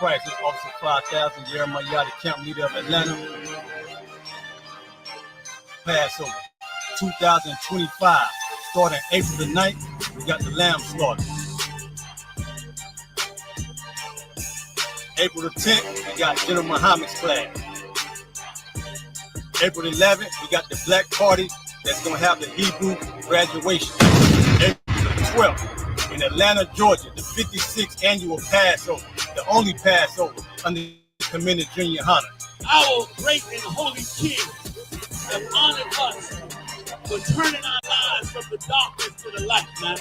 Christ, this Officer 5000, Jeremiah Yachty, camp leader of Atlanta. Passover 2025, starting April the 9th, we got the lamb slaughter. April the 10th, we got General Muhammad's class. April the 11th, we got the Black Party that's going to have the Hebrew graduation. April the 12th, in Atlanta, Georgia, the 56th annual Passover, the only Passover under the Commended Junior Honor. Our great and holy King have honored us for turning our lives from the darkness to the light, man.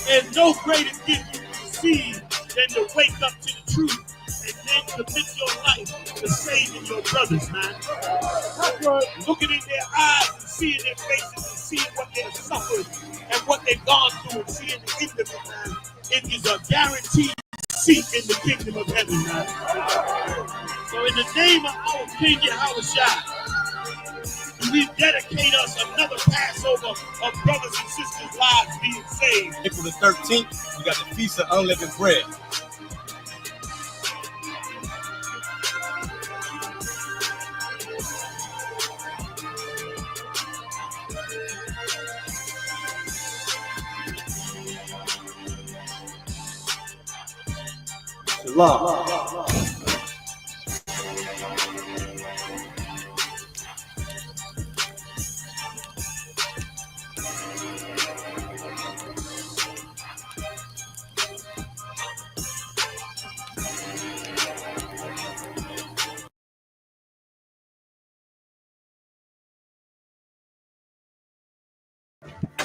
There's no greater gift you can receive than to wake up to the truth and then commit your life to saving your brothers, man. Looking in their eyes and seeing their faces and seeing what they've suffered and what they've gone through and seeing the end of it, man. It is a guaranteed seat in the kingdom of heaven, man. So in the name of our King Yahushua, we dedicate us another Passover of brothers and sisters' lives being saved. April the 13th, we got the Feast of Unleavened Bread. Shalom.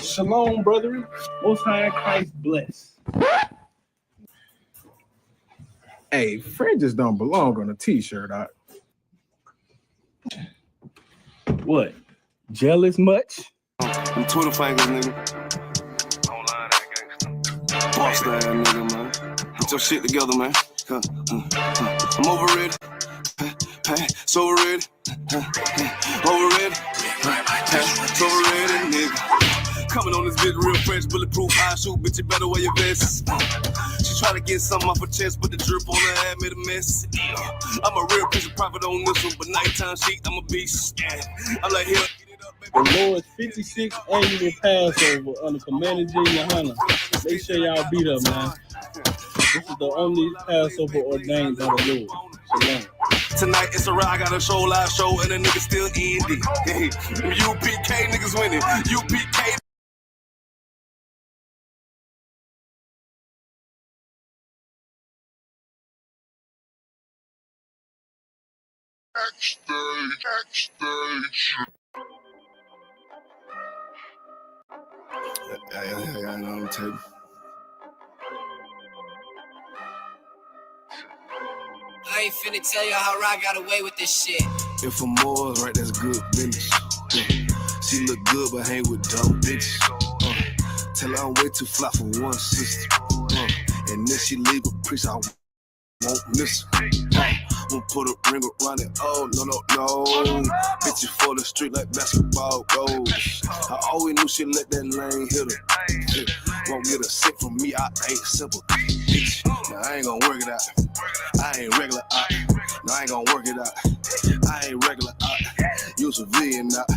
Shalom, brethren. Most High Christ bless. Hey, fringes don't belong on a t-shirt. What? Jealous much? Them Twitter fingers, nigga. Don't lie, that gangster. Boss that nigga, man. Get your shit together, man. I'm over it. So ready. Over it. So ready, nigga. Coming on this bitch real fresh, bulletproof high shoe, bitch, you better wear your vest. She try to get something off her chest, but the drip on her head made a mess. I'm a real piece of profit on this one, but nighttime sheet, I'm a beast. I'm like, here, get it up, baby. The Lord's 56th annual Passover under Commended Junior Honor. Make sure y'all beat up, man. This is the only Passover ordained by the Lord. Shalom. Tonight it's a ride, I got a show, live show, and the nigga still indie. UPK niggas winning. UPK. Backstage. I know I'm taking. I ain't finna tell you how I got away with this shit. If I'm more right, that's good business. She look good, but hang with dope bitches. Tell her I'm way too fly for one sister. And then she leave a priest, I won't miss her. Won't put a ring around it. Oh, no. Bitches for the street like basketball goals. I always knew she'd let that lane hit her. Won't get a sick from me, I ain't simple. Bitch, now I ain't gonna work it out. I ain't regular out. No, I ain't gonna work it out. I ain't regular out. You civilian out.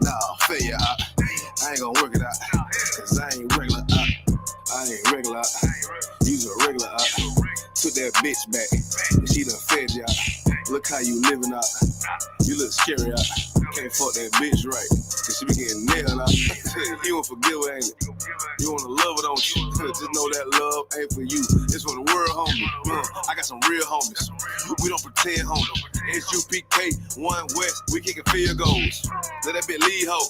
Nah, failure out. I ain't gonna work it out. Cause I ain't regular out. I ain't regular out. You's a regular out. Took that bitch back. And she done fed you out. Look how you living out. You look scary out. Can't fuck that bitch right. Cause she be getting nailed out. You won't forgive her, ain't it? You wanna love her, don't you? Just know that love ain't for you. It's for the world, homie. I got some real homies. We don't pretend, homie. SUPK, 1 West, we kicking field goals. Let that bitch lead, ho.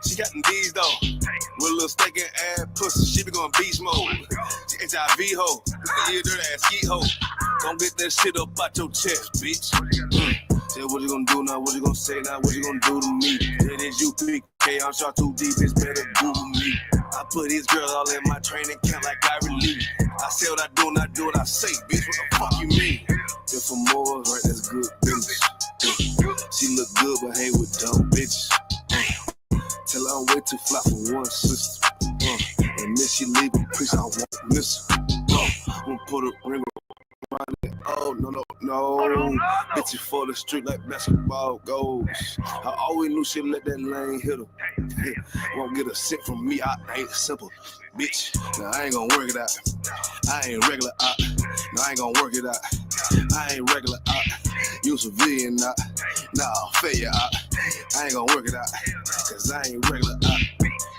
She got them D's, though. With a little steak and ass pussy, she be going beast mode. She HIV, ho. You dirty ass skeet, ho. Don't get that shit up out your chest, bitch. Say what you gonna do now, what you gonna say now, what you gonna do to me? It is UPK, I'm shot too deep, it's better Google me. I put these girls all in my training camp like I relieve. I say what I do, not do what I say, bitch, what the fuck you mean? If I'm more right, that's good business. She look good, but hang with dumb bitches. Tell her I'm way too fly for one sister. And then she leave a priest, I won't miss her. Won't put a ring around oh, no. Bitches for the street like basketball goals. I always knew she'd let that lane hit her. Won't get a sip from me, I ain't simple. Bitch, now I ain't gonna work it out. I ain't regular out. No, I ain't gonna work it out. I ain't regular out. You civilian out. Nah, failure out. I ain't gonna work it out. Cause I ain't regular out.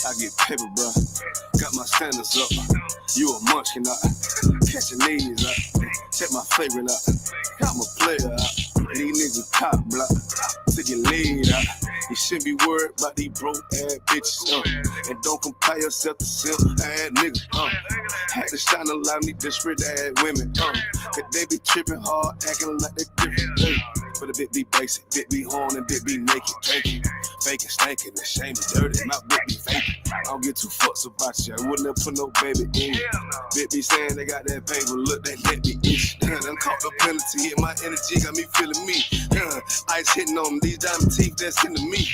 I get paper, bro. Got my standards up. You a munchkin out. Catching these out. Check my favorite out. I'm a player out. These niggas top block. Take your lead out. You shouldn't be worried about these broke ass bitches. And don't compare yourself to simp ass niggas. Had to shine a lot of these desperate ass women. Cause they be tripping hard, acting like they different. But a bit be basic, bit be horn and bit be naked. Faking, stankin', the shame is dirty. My bit be faking. I don't get too fucks about you. I wouldn't have put no baby in you. Bit be saying they got that paper, look, that let me itch. Done caught the penalty, hit my energy, got me feeling me. Ice hitting on these diamond teeth that's into me.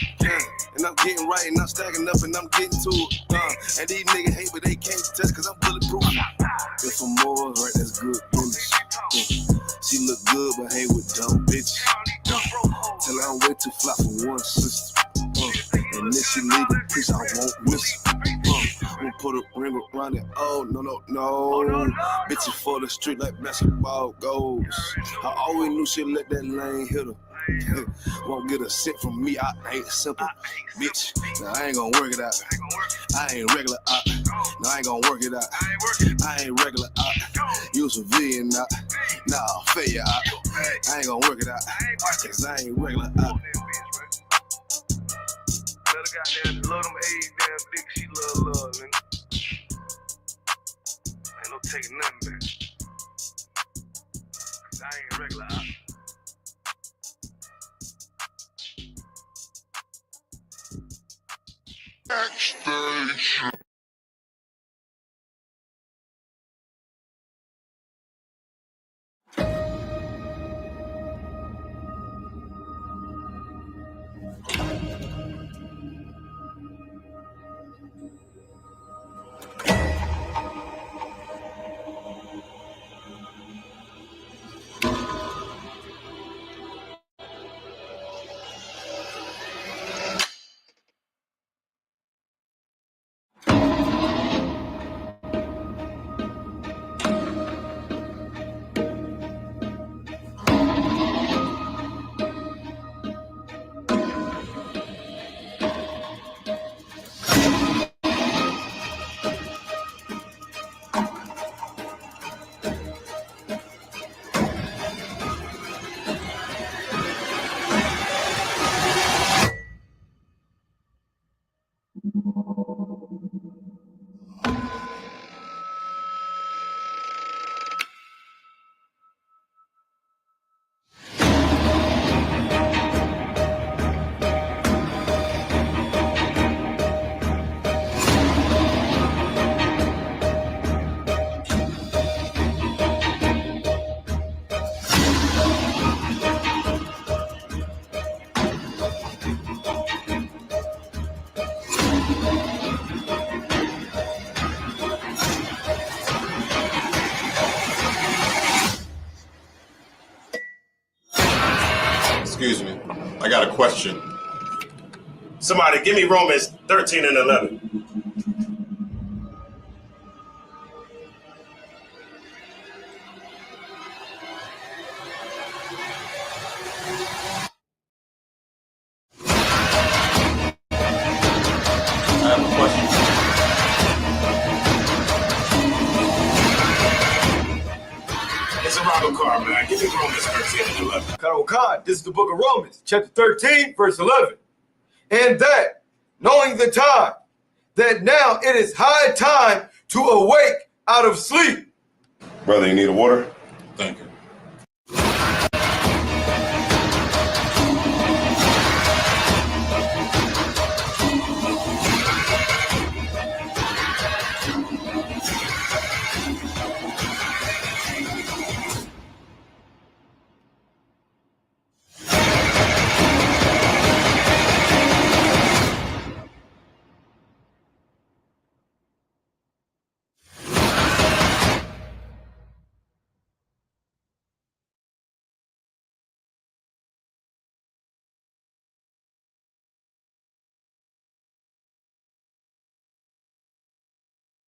And I'm getting right and I'm stacking up and I'm getting to it. And these niggas hate but they can't touch cause I'm bulletproof. If for more, right, that's good business. She look good but hang with dumb bitches. Tell her I'm way too fly for one sister. And if she leave a piece, I won't miss her. I'm gonna put a ring around it. Oh, no. Bitches for the street like basketball goals. I always knew she'd let that lane hit her. Won't get a cent from me, I ain't simple. Bitch, now I ain't gonna work it out. I ain't regular out. No, I ain't gonna work it out. I ain't regular out. You civilian out. Nah, failure out. I ain't gonna work it out. Cause I ain't regular out. Goddamn, love them age damn dick, she love, nigga. Ain't no taking nothing back. Cause I ain't regular out. Backstage. Excuse me, I got a question. Somebody give me Romans 13 and 11. I have a question. It's a Robert Carr, man. Give me Romans 13 and 11. God, this is the book of Romans, chapter 13, verse 11. And that, knowing the time, that now it is high time to awake out of sleep. Brother, you need a water? Thank you.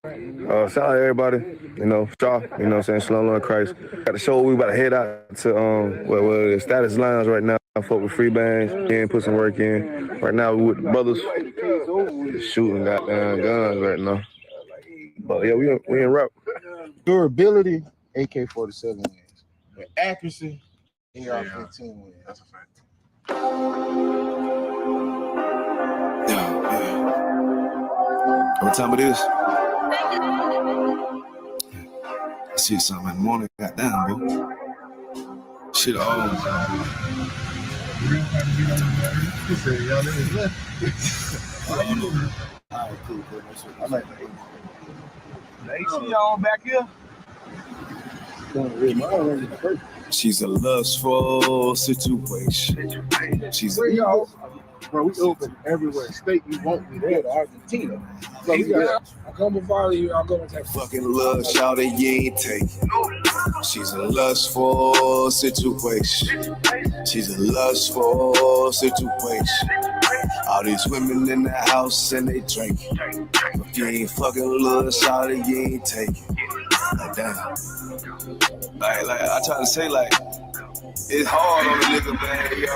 Shout out to everybody, Shaw, saying, Shalom Lord Christ. Got the show, we about to head out to the Status Lounge right now. Fuck with free bands, put some work in. Right now we with the brothers shooting goddamn guns right now. But yeah, we in rap. Durability, AK-47 wins. But accuracy, AR-15 wins. That's a fact. What time it is? I see something in the morning. Goddamn, bro. Shit all. I like the AC on back here. She's a lustful situation. She's a bro, we open everywhere. State you won't be there to Argentina. So we got, I come to follow you, I'll go and take fucking love, shout it, you ain't taking. She's a lustful situation. She's a lustful situation. All these women in the house and they drinking. If you ain't fucking love, shout it, you ain't taking. Like damn. Like I try to say, like, it's hard on a nigga, man, yo.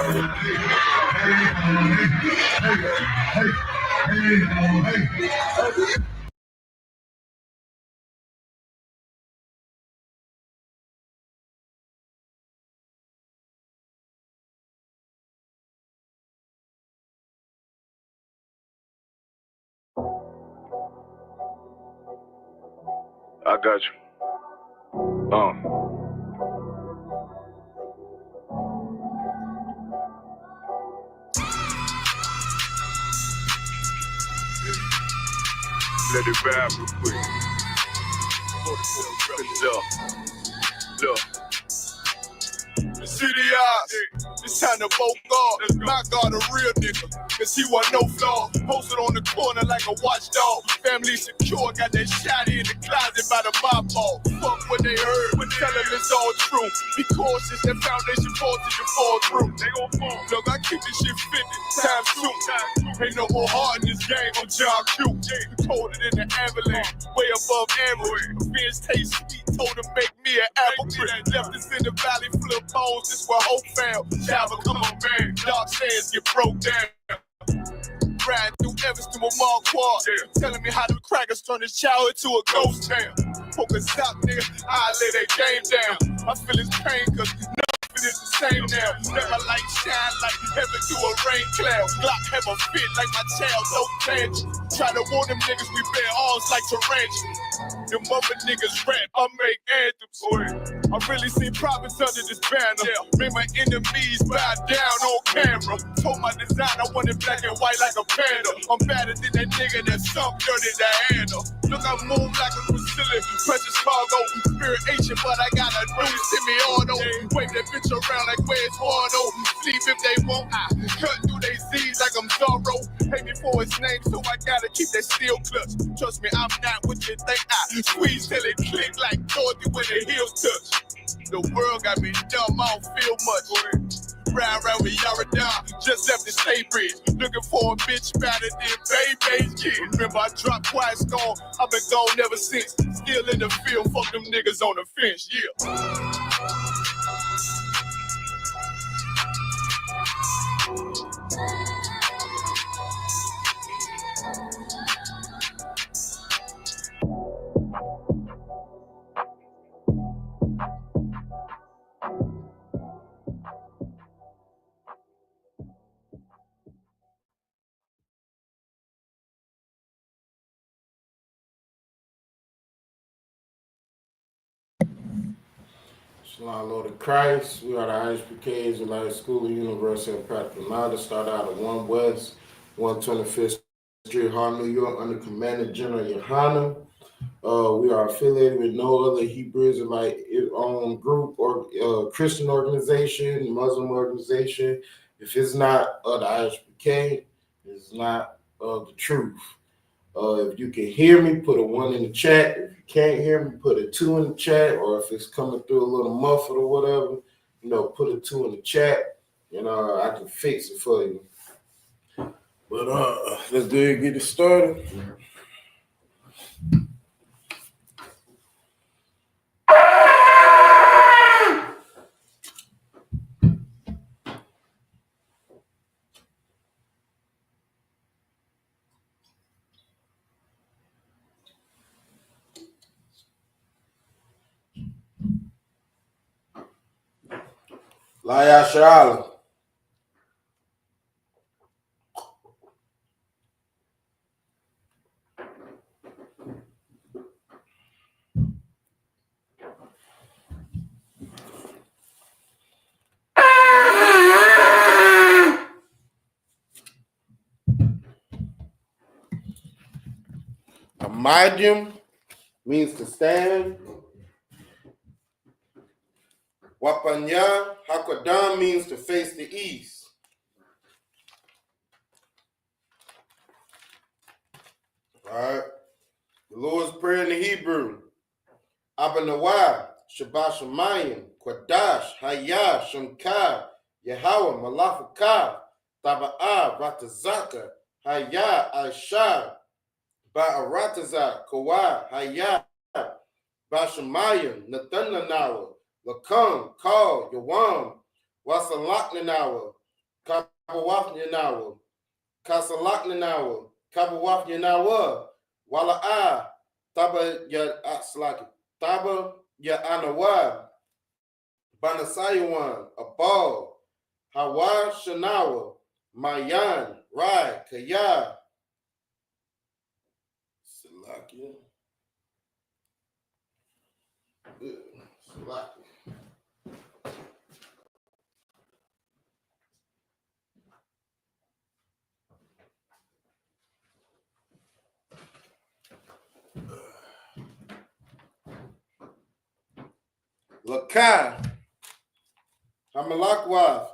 I got you. Let it vibe real quick. Look. The city eyes, it's time to vote God. My God, a real nigga, cause he wasn't no flaw. Posted on the corner like a watchdog. Family secure, got that shotty in the closet by the mob ball. Fuck what they heard, but tell them it's all true. Be cautious, that foundation falls till you fall through. They gon' fall. Look, I keep this shit 50 times 2. Ain't no more heart in this game, I'm John Q. Colder than the avalanche, way above average. Fierce taste sweet, told him make me an apple tree. Left us in the valley full of bones, this where hope found. Java, come on, man. Dark sands get broke down. Riding through Evanston with Mark Quad. Telling me how the crackers turn this child into a ghost town. Focus out, nigga, I lay that game down. I feel his pain, cause nothing is the same now. Let my light shine like heaven through a rain cloud. Glock have a fit like my child, no tangent. Try to warn them niggas, we bear arms like tarantulas. Them mother niggas rap, I make anthems. I really seen prophets under this banner. Made my enemies bow down on camera. Told my design I wanted black and white like a panda. I'm better than that nigga that's some dirty to handle. Look, I move like a Brazilian, precious cargo, spirit Asian, but I got a new semi-auto. Wave that bitch around like where's Wardo. Sleep if they want, I cut through they Z's like I'm Zorro. Pay me for his name, so I gotta keep that steel clutch. Trust me, I'm not what you think. I squeeze till it click like Dorothy when the heels touch. The world got me dumb, I don't feel much. Round with Yaradon, just left the state bridge. Looking for a bitch better than Baby's kid. Remember I dropped Quiet Storm, I've been gone ever since. Still in the field, fuck them niggas on the fence, yeah. Shalom, Lord of Christ. We are the IHPKs, the Light School of University of Practical Knowledge. Start out at 1 West, 125th Street, Harlem, New York, under Commander General Yohana. We are affiliated with no other Hebrew Israelite group or Christian organization, Muslim organization. If it's not the IHPK, it's not the truth. If you can hear me, put a 1 in the chat. If you can't hear me, put a 2 in the chat. Or if it's coming through a little muffled or whatever, put a 2 in the chat, and I can fix it for you. But let's do it, get it started. Layashala. Amadium means to stand. Wapanya Hakodam means to face the east. All right. The Lord's Prayer in the Hebrew. Abanawai, Shabbat Shemayim, Kwadash, Hayah, Shankar, Yahweh, Malafakah, Taba'ah, Ratazaka, Hayah, Aisha, Ba'aratazak, Kawah, Hayah, Bashamayim, Nathananawa, Lakam, Kal, Yawam, Wasalaknanawa, Kabawafnanawa, Kasalaknanawa, Kabawafnanawa, Wala'a, Taba ya Aslaki, Taba ya Anawa, Banasayawan, Abal, Hawa Shanawa, Mayan, Rai, Kaya, Salaki. Lakai, Hamalakwa,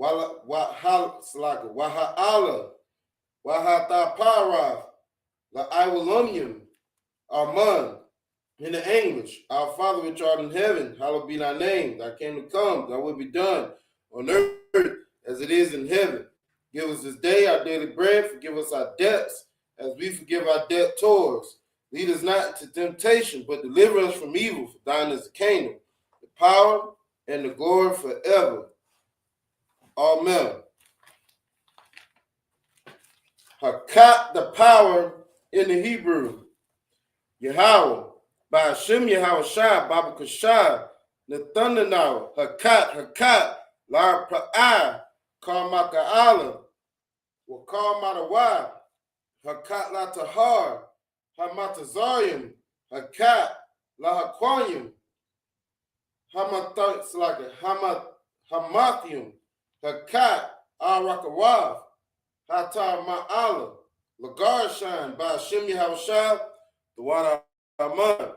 Waha'ala, Wahatapara, La'Iwalumium, Arman, in the English, our Father which art in heaven, hallowed be thy name, thy kingdom come, thy will be done on earth as it is in heaven. Give us this day our daily bread, forgive us our debts, as we forgive our debtors. Lead us not into temptation, but deliver us from evil, for thine is the kingdom, the power, and the glory forever. Amen. Hakat, the power in the Hebrew. Yahweh, by Hashem Yahweh Shai, Baba Kashai, Nathananaw, Hakat, Lar Pra'ai, Karmaka'ala, Wakarmatawai, Hakat La Tahar, Hamatazarium, Hakat La Haquanium, Hamathium, Hakat Al-Rakawav, Hatar Ma'ala, Lagarshan, by Hashem Yahweh Shai, the water Aman.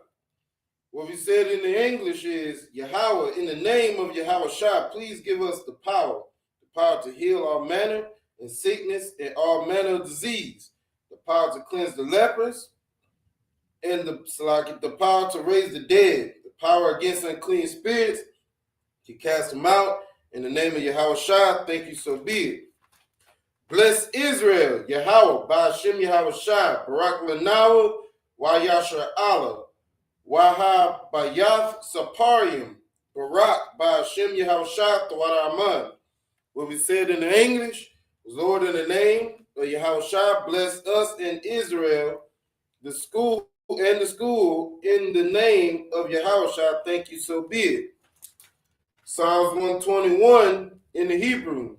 What we said in the English is, Yahweh, in the name of Yahweh Shai, please give us the power to heal all manner of sickness and all manner of disease, the power to cleanse the lepers, and the power to raise the dead, the power against unclean spirits, to cast them out. In the name of Yahweh Shai, thank you, so be it. Bless Israel, Yahweh, by Hashem Yahweh Shai, Barak Lanawa, Wayashra Allah, Waha Bayath Saparium, Barak by Hashem Yahweh Shai, Tawara Aman. What we said in the English was, Lord, in the name of Yahweh Shai, bless us in Israel, the school in the name of Yahweh Shai, thank you, so be it. Psalms 121 in the Hebrew.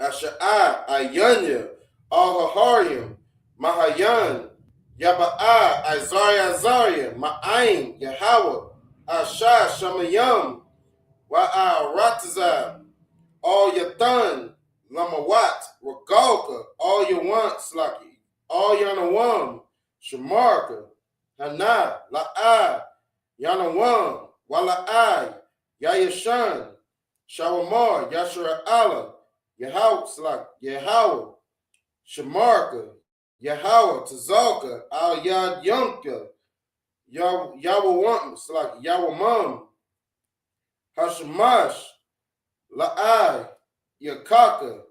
Asha'ai, Ayanya, Al-Haharium, Mahayan, Yaba'a, Azariah, Ma'ain, Yahweh, Ashai, Shamayam, Wa'a, Ratazah, All Yathan, Lamawat, Regalka, All Yawan, Slaki, All Yanawam, Shamarka, Hana, La'a, Yanawam, Wala'ai, Yayashan, Shawamar, Yashara Allah, Yahweh, Slaki, Yahweh, Shamarka, Yahweh, Tazalka, Al Yad Yunka, Yahweh, Slaki, Yahweh, Hashemash, La'ai, Yakaka,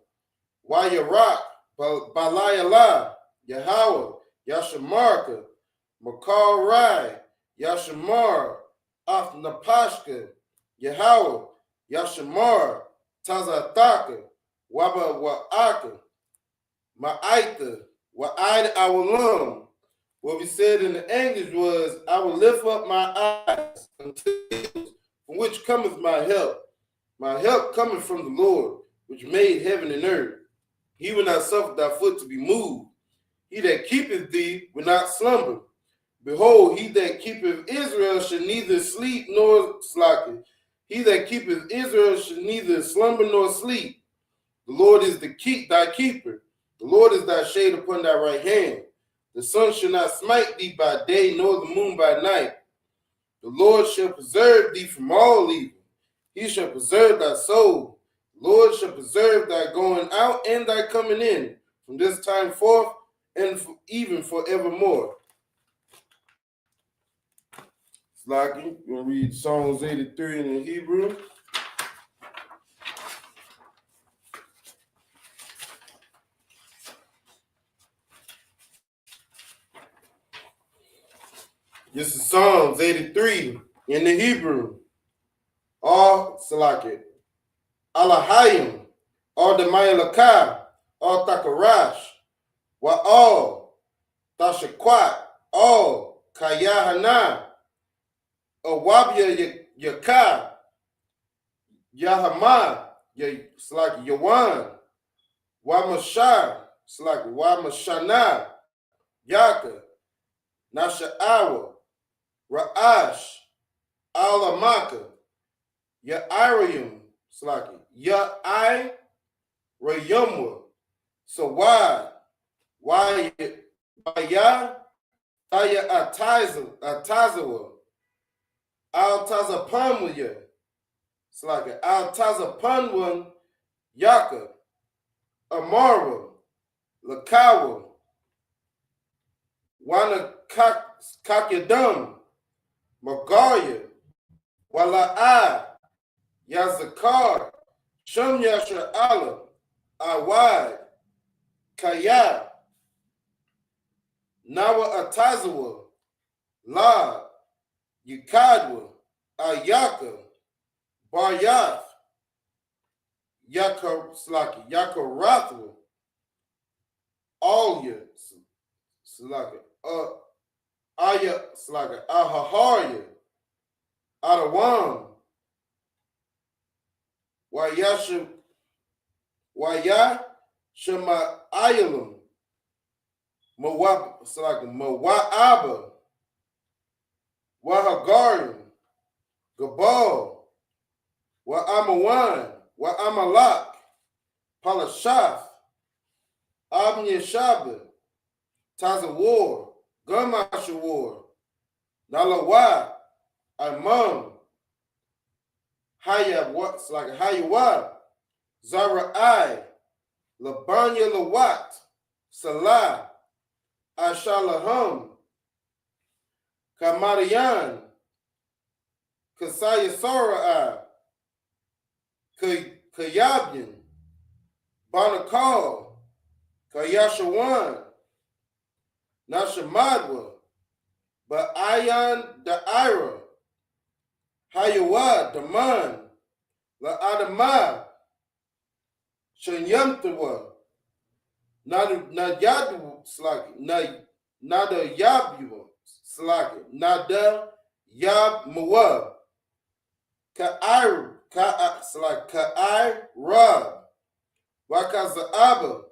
Wayarak, Balayala, Yahweh, Yashamarka, Makal Rai, Yashamar, Afnapashka, Yahweh, Yashamar, Tazataka, Waba Wa'aka, Ma'aita, Wa'aida Awalam. What we said in the English was, I will lift up my eyes until from which cometh my help. My help cometh from the Lord, which made heaven and earth. He will not suffer thy foot to be moved. He that keepeth thee will not slumber. Behold, he that keepeth Israel shall neither sleep nor slumber. He that keepeth Israel shall neither slumber nor sleep. The Lord is thy keeper. The Lord is thy shade upon thy right hand. The sun shall not smite thee by day, nor the moon by night. The Lord shall preserve thee from all evil. He shall preserve thy soul. The Lord shall preserve thy going out and thy coming in, from this time forth and even forevermore. Slacking, you're going to read Psalms 83 in the Hebrew. This is Psalms 83 in the Hebrew. All Salakit. Alahayim. All Demaya Lakah. All Takarash. Wa all Tashakwat. All Kayahana. Awabya Yakah. Yahama. Salaki Yawan. Wamashah. Salaki Wamashana. Yaka. Nasha'awa. Ra'ash, Alamaka, Ya'irayim, Slaki, Ya'i, Rayumwa, Sawad, Waya, Taya Atazawa, Altazapanwaya, Slaki, Altazapanwan, Yaka, Amara, Lakawa, Wana Kakyadam, Magaya, Wala'a, Yazakar, Shum Yasha Allah, Awad, Kaya, Nawa Atazawa, La, Yukadwa, Ayaka, Baryath, Slaki, Yakarathwa, Alya, Slaki, Aya Slaga, Ahaharya, Adawam, Waya Shema Ayalam, Mawab Slaga, Mawa'aba, Wahagarim, Gabal, Wa'amawan, Wa'amalak, Palashaf, Abnya Shabbat, Tazawar, Gamashawar, Nalawa, Imam, Hayab, what's like Hayawad, Zara'ai, Labanya Lawat, Salah, Ashalaham, Kamariyan, Kasaya Sara'ai, Kayabyan, Banakal, Kayashawan, Nashamadwa, Ba'ayan Da'ira, Hayawad, Daman, La'adamah, Shanyamtawa, Nada Slaki, Nada Yabu Slaki, Nada Yab Mawab, Ka'ir, Ka'ir Rab, Wakaza'aba,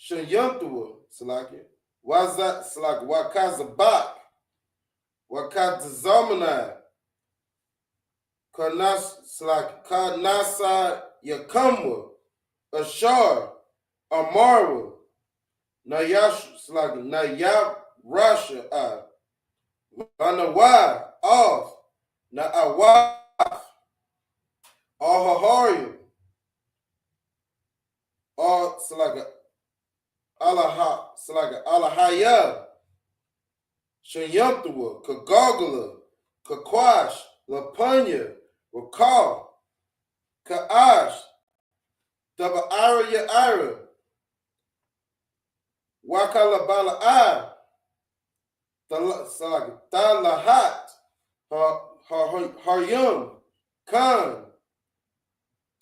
Shanyamtawa Slaki, Wazat Slaki, Wakazabak, Wakazamana, Kanasa Yakamwa, Ashar, Amara, Nayash Slaki, Nayab Rasha, Lanawa, Off, Na'awaf, Ahaharium, All Slaka, Alaha, Slaka, Alahaya, Shanyamtawa, Kagagala, Kakwash, Lapanya, Rakal, Ka'ash, Daba'ara Ya'ira, Wakalabala'a, Talahat, Haryum, Khan,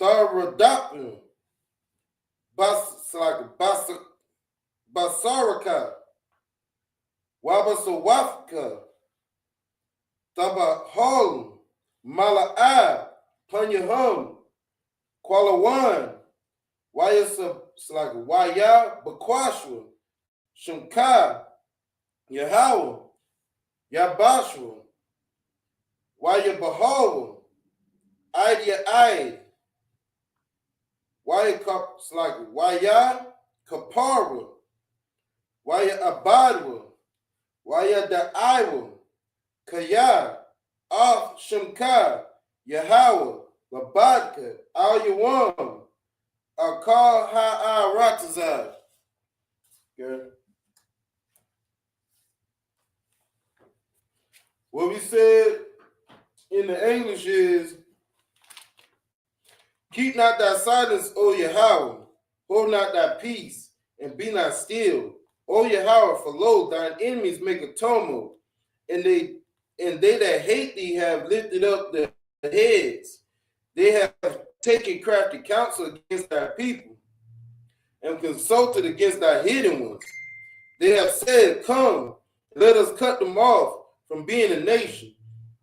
Taradapin, Basaraka, Wabasawafka, Tabahol, Mala'ab, Panyahum, Qualawan, Waya Salaka, Waya Bakwashwa, Shumka, Yahweh, Yabashwa, Waya Bahawa, Idea Ide, Waya Salaka, Waya Kapara, Waya Abadwa, Waya Da'iwa, Kaya, Af Shumka, Yahweh, Labadka, Al Yawam, Akal Ha Ratazah. Good. What we said in the English is, keep not thy silence, O Yahweh, hold not thy peace, and be not still. O Yahweh, for lo, thine enemies make a tumult, and they that hate thee have lifted up their heads. They have taken crafty counsel against thy people, and consulted against thy hidden ones. They have said, come, let us cut them off from being a nation,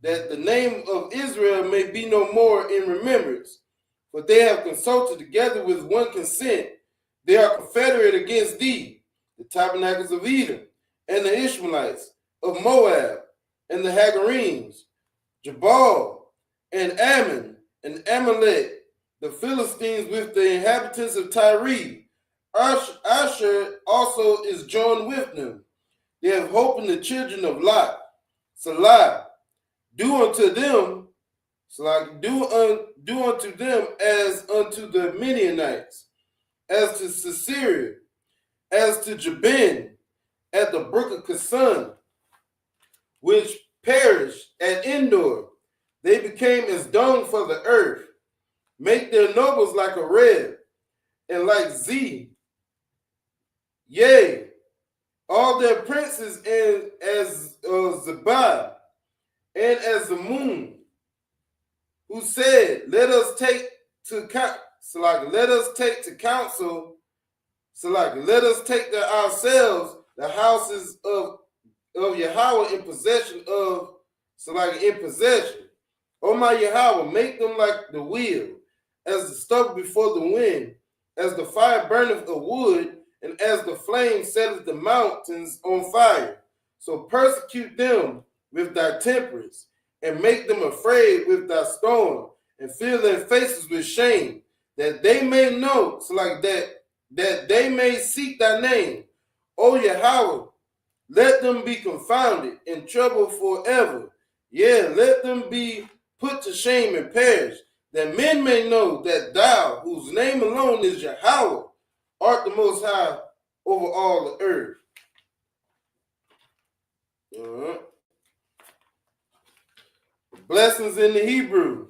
that the name of Israel may be no more in remembrance. For they have consulted together with one consent. They are confederate against thee, the tabernacles of Edom, and the Ishmaelites of Moab, and the Hagarenes, Jabal, and Ammon, and Amalek, the Philistines with the inhabitants of Tyre. Asher also is joined with them. They have hope in the children of Lot. Salah, do unto them, do unto them as unto the Midianites, as to Sisera, as to Jabin, at the brook of Kasan, which perished at Endor. They became as dung for the earth. Make their nobles like a red, and like Z. Yea, all their princes and as Zabad, and as the moon, who said, let us take to counsel, let us take to ourselves the houses of Yahweh in possession in possession. O my Yahweh, make them like the wheel, as the stubble before the wind, as the fire burneth the wood, and as the flame setteth the mountains on fire. So persecute them with thy temperance, and make them afraid with thy storm, and fill their faces with shame, that they may know, that they may seek thy name. O Yahweh, let them be confounded in trouble forever. Yeah, let them be put to shame and perish, that men may know that thou, whose name alone is Yahweh, art the most high over all the earth. Blessings in the Hebrew.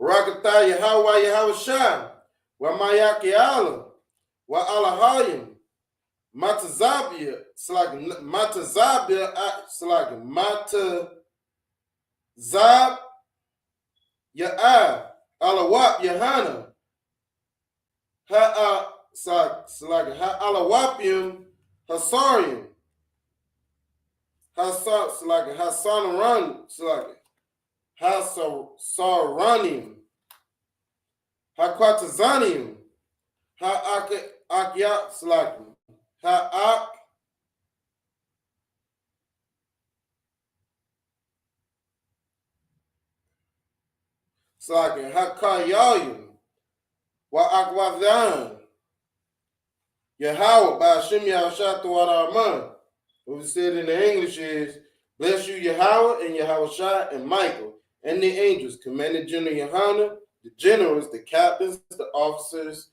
Rakatah Yahweh Yahweh Shah, wa Mayaki Allah, wa Alahayim, Matazabia, Matazab, Ya'ah, Alawap, Yahana, Alawapium, Hasarium, Hassanaran, Hassaranium, Hakwatazanium, Ha'akyat, Ha'ak, Hakayayim, Wa'akwadan, Yahweh, Ba'ashim Yahushua Rahman. What we said in the English is, bless you, Yahweh, and Yahushua, and Michael, and the angels, Commander General Yohana, the generals, the captains, the officers,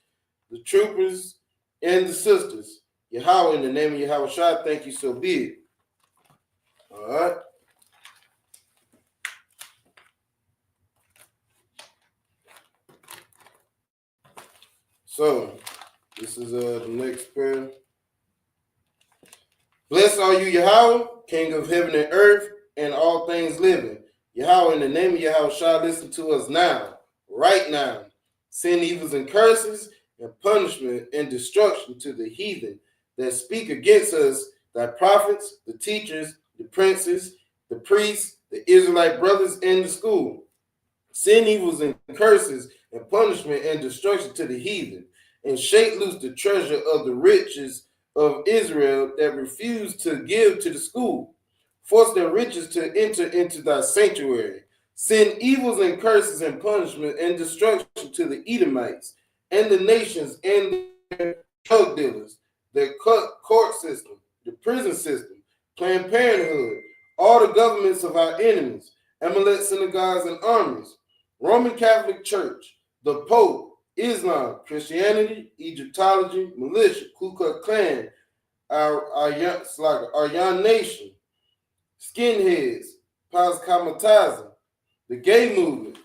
the troopers, and the sisters. Yahweh, in the name of Yahushua, thank you, so be it. All right. So, this is the next prayer. Blessed are you, Yahweh, King of heaven and earth, and all things living. Yahweh, in the name of Yahushua, listen to us now, right now. Send evils and curses and punishment and destruction to the heathen that speak against us, thy prophets, the teachers, the princes, the priests, the Israelite brothers in the school. Send evils and curses and punishment and destruction to the heathen, and shake loose the treasure of the riches of Israel that refuse to give to the school. Force their riches to enter into thy sanctuary. Send evils and curses and punishment and destruction to the Edomites and the nations and their drug dealers, their court system, the prison system, Planned Parenthood, all the governments of our enemies, Amalek synagogues and armies, Roman Catholic Church, the Pope, Islam, Christianity, Egyptology, militia, Ku Klux Klan, our young nation, skinheads, Paz Kamataza, the gay movement,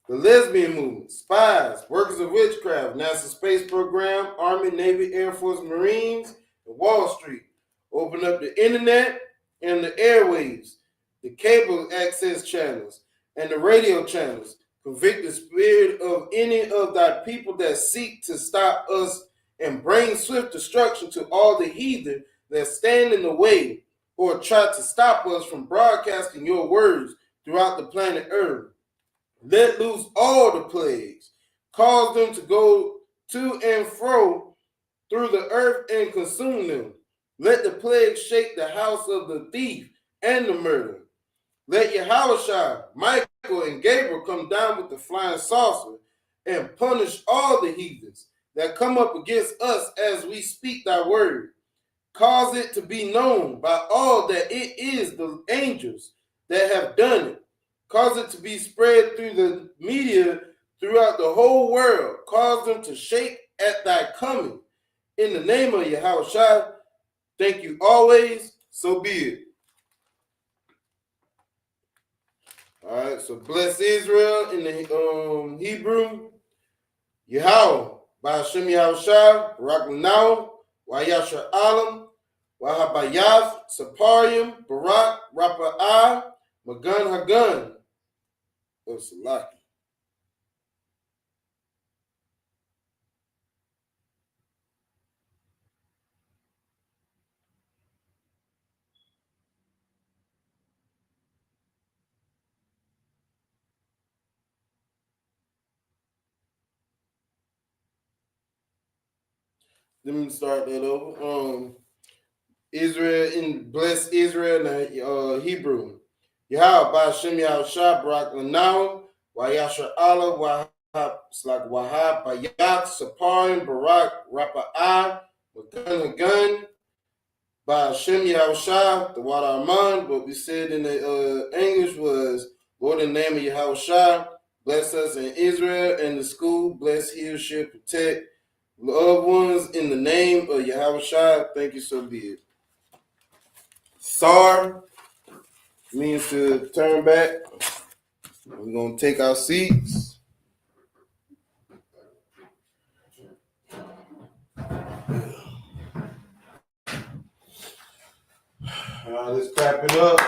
the lesbian movement, spies, workers of witchcraft, NASA space program, Army, Navy, Air Force, Marines, and Wall Street. Open up the internet and the airwaves, the cable access channels, and the radio channels. Convict the spirit of any of thy people that seek to stop us, and bring swift destruction to all the heathen that stand in the way or try to stop us from broadcasting your words throughout the planet Earth. Let loose all the plagues. Cause them to go to and fro through the earth and consume them. Let the plague shake the house of the thief and the murderer. Let Yahushua, Michael, and Gabriel come down with the flying saucer and punish all the heathens that come up against us as we speak thy word. Cause it to be known by all that it is the angels that have done it. Cause it to be spread through the media throughout the whole world. Cause them to shake at thy coming. In the name of Yahushua, thank you always, so be it. All right, so bless Israel in the Hebrew. Yahweh, Ba'ashem Yahushua, Barak Lanao, Wayasha Alam, Wahabayath, Saparium, Barak, Rapa'ah, Magan Hagan. Oh, Salaki. Let me start that over. Israel in bless Israel in Hebrew. Yahweh Ba'ashem Yahushua Barak Lanao, Wayasha Allah, Wahab Bayat, Saparim, Barak, Rapa'ah, Magan Hagan, Ba'ashem Yahushua, the Wad Arman. What we said in the English was, Lord, in the name of Yahushua, bless us in Israel and the school, bless, heal, shield, protect loved ones in the name of Yahushua. Thank you, so be it. Sar means to turn back. We're going to take our seats. Let's clap it up.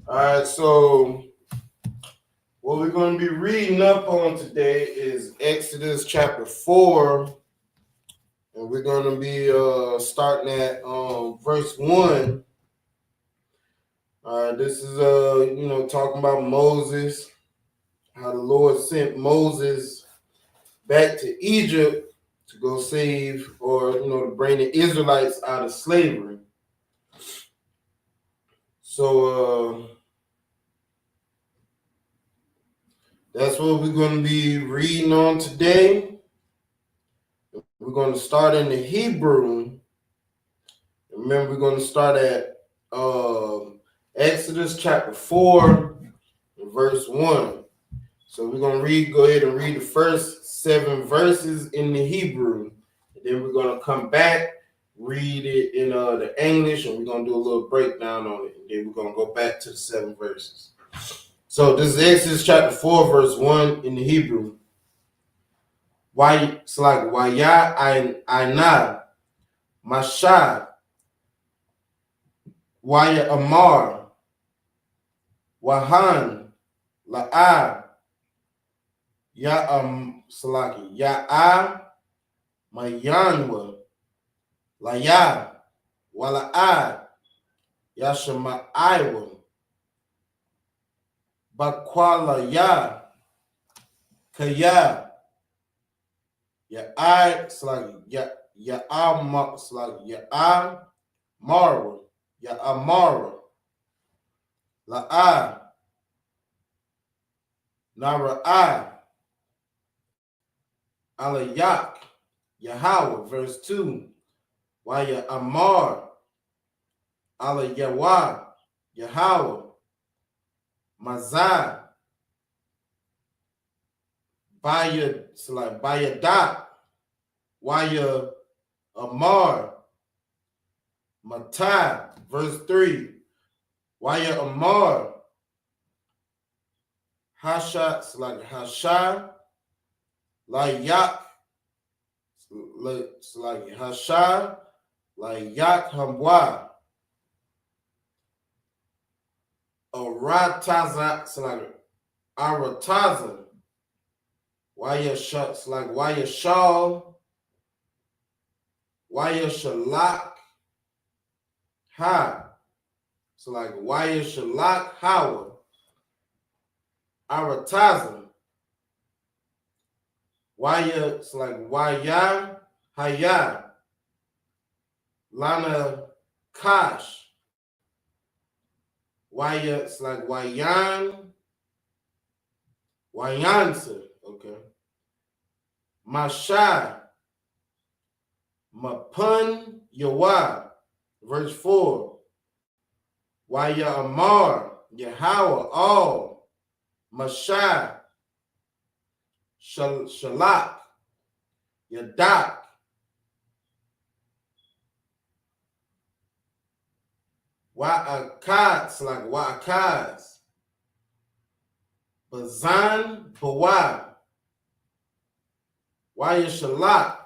All right, so what we're going to be reading up on today is Exodus chapter 4, and we're going to be starting at verse 1. This is talking about Moses, how the Lord sent Moses back to Egypt to go save, or to bring the Israelites out of slavery. So that's what we're going to be reading on today. We're going to start in the Hebrew. Remember, we're going to start at Exodus chapter 4, verse 1. So we're going to go ahead and read the first 7 verses in the Hebrew. And then we're going to come back, read it in the English, and we're going to do a little breakdown on it. And then we're going to go back to the 7 verses. So this is Exodus chapter 4, verse 1 in the Hebrew. It's like Waya Aina, Mashad, Waya Amar, Wahan, La'ab, Salaki, Ya'am, Mayanwa, Laya, Wala'ad, Yashama Iwa, Bakwala Ya, Kaya, Ya Slag, Ya Slag, Ya Marwa, Ya Amara, La'a, Nara'a, Alayak, Yahweh, verse 2. Waya Amar, Ala Yawa, Yahweh, Mazah, Baya Dot, Waya Amar, Matai, verse 3. Waya Amar, Hasha, Hasha, Layak, Hasha, Layak Hambwa, Arataza, Arataza, Waya Shucks, Waya Shaw, Waya Shalak, Ha. So Waya Shalak, Howard, Arataza, Waya, Waya, Haya, Lana Kash, Waya, Wayan, Wayansa, okay. Mashai, Mapun Yawa, verse 4. Waya Amar, Yahweh, all, Mashai, Shalak, Yadak, Wa'akats, Wa'akaz, Bazan, Bawa, Waya Shalak,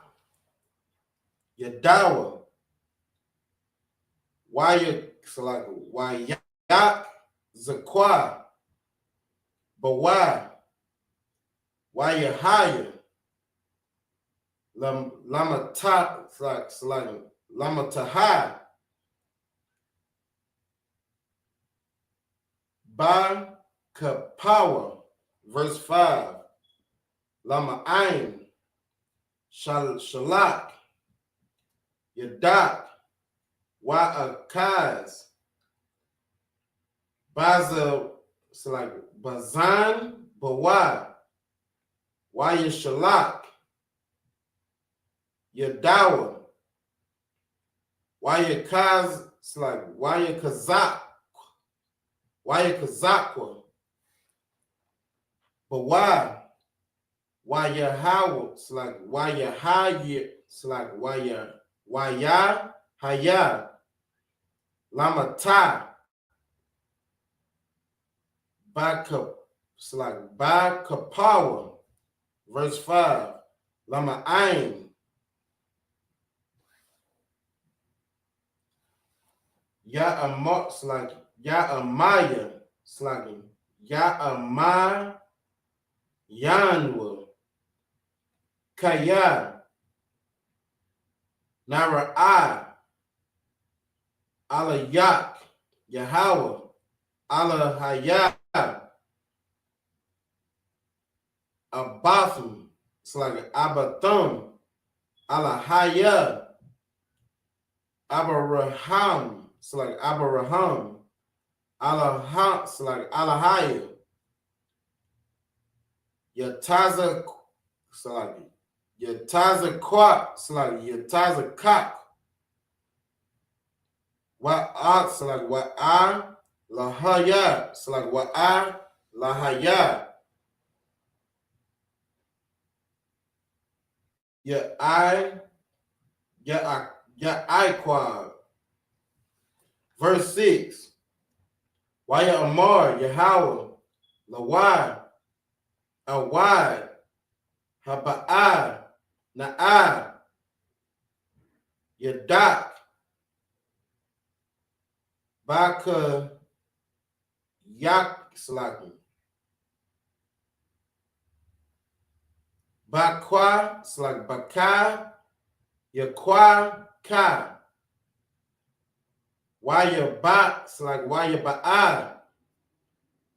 Yadawa, Waya, Wayak, Zakwa, Bawa, Waya Haya, Lamata, Lamataha, Ba Kapawa, verse 5. Lama Ain, Shalak, Yadak, Wa'akaz, Baza, Bazan, Bawa, Waya Shalak, Yadawa, Waya Kaz, Waya Kazak, Waya Kazakwa, Bawa, Waya Howard, Waya Haya, Waya Haya, Lamata, Bakapawa, verse 5. Lama Ain, Ya'amaya, Ya'ama, Yanwa, Kaya, Nara'a, Alayak, Yahweh, Alahaya, Abatham, Abatham, Alahaya, Abaraham, Abaraham, Alahaya, Yataza, Yataza Kwat, Yataza Kak, Wa'at, Wa'a, Lahaya, Wa'a, Lahaya, Ya'aiqua, verse 6. Waya Amar, Yahweh, Lawai, Awad, Haba'a, Na'a, Yadak, Baka, Yak, Bakwa, Baka, Yakwa, Ka, Waya-ba, it's like Waya-ba'a,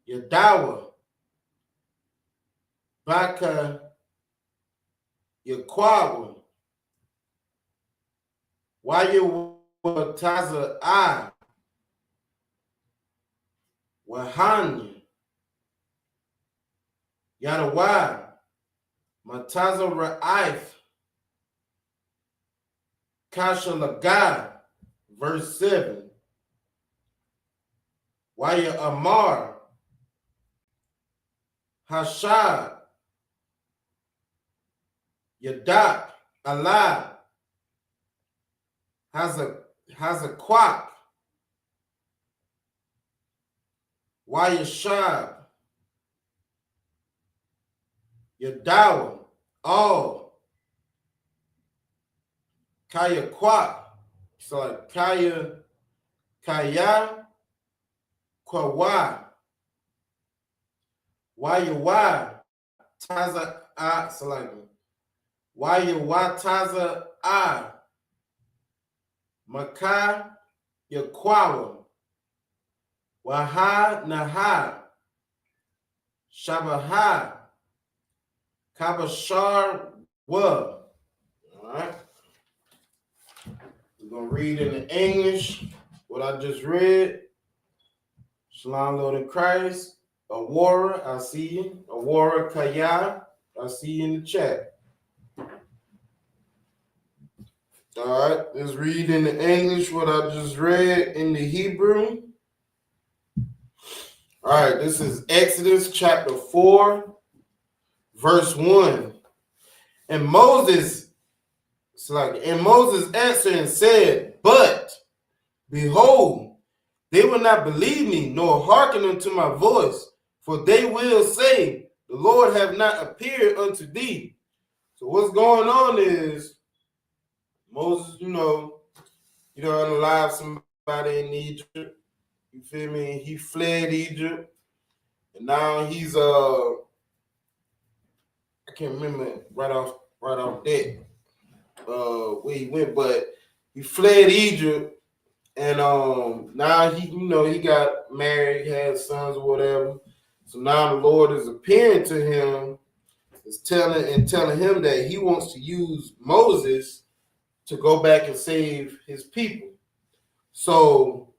Yadawa, Baka, Yakwawa, Waya-wataza-a, Wahanya, Yadawa, Mataza Ra'if, Kasha Laga, verse 7. Waya Amar, Hashad, Yadak, Allah, Hazaquak, Waya Shab, Yadawa, all, Kaya Kwak, so like Kaya, Kwawa, Waya Taza A, so like Waya Taza A, Maka Yakwawa, Waha Naha, Shabaha, Kabashar Wa. All right. We're going to read in the English what I just read. Shalom, Lord in Christ. Awara, I see you. Awara Kaya, I see you in the chat. All right, let's read in the English what I just read in the Hebrew. All right, this is Exodus chapter 4, verse 1. And Moses answered and said, but behold, they will not believe me, nor hearken unto my voice, for they will say, the Lord have not appeared unto thee. So what's going on is Moses, unalive somebody in Egypt. You feel me? He fled Egypt, and now he's I can't remember right off that where he went, but he fled Egypt, and now he got married, had sons or whatever. So now the Lord is appearing to him, is telling him that he wants to use Moses to go back and save his people. So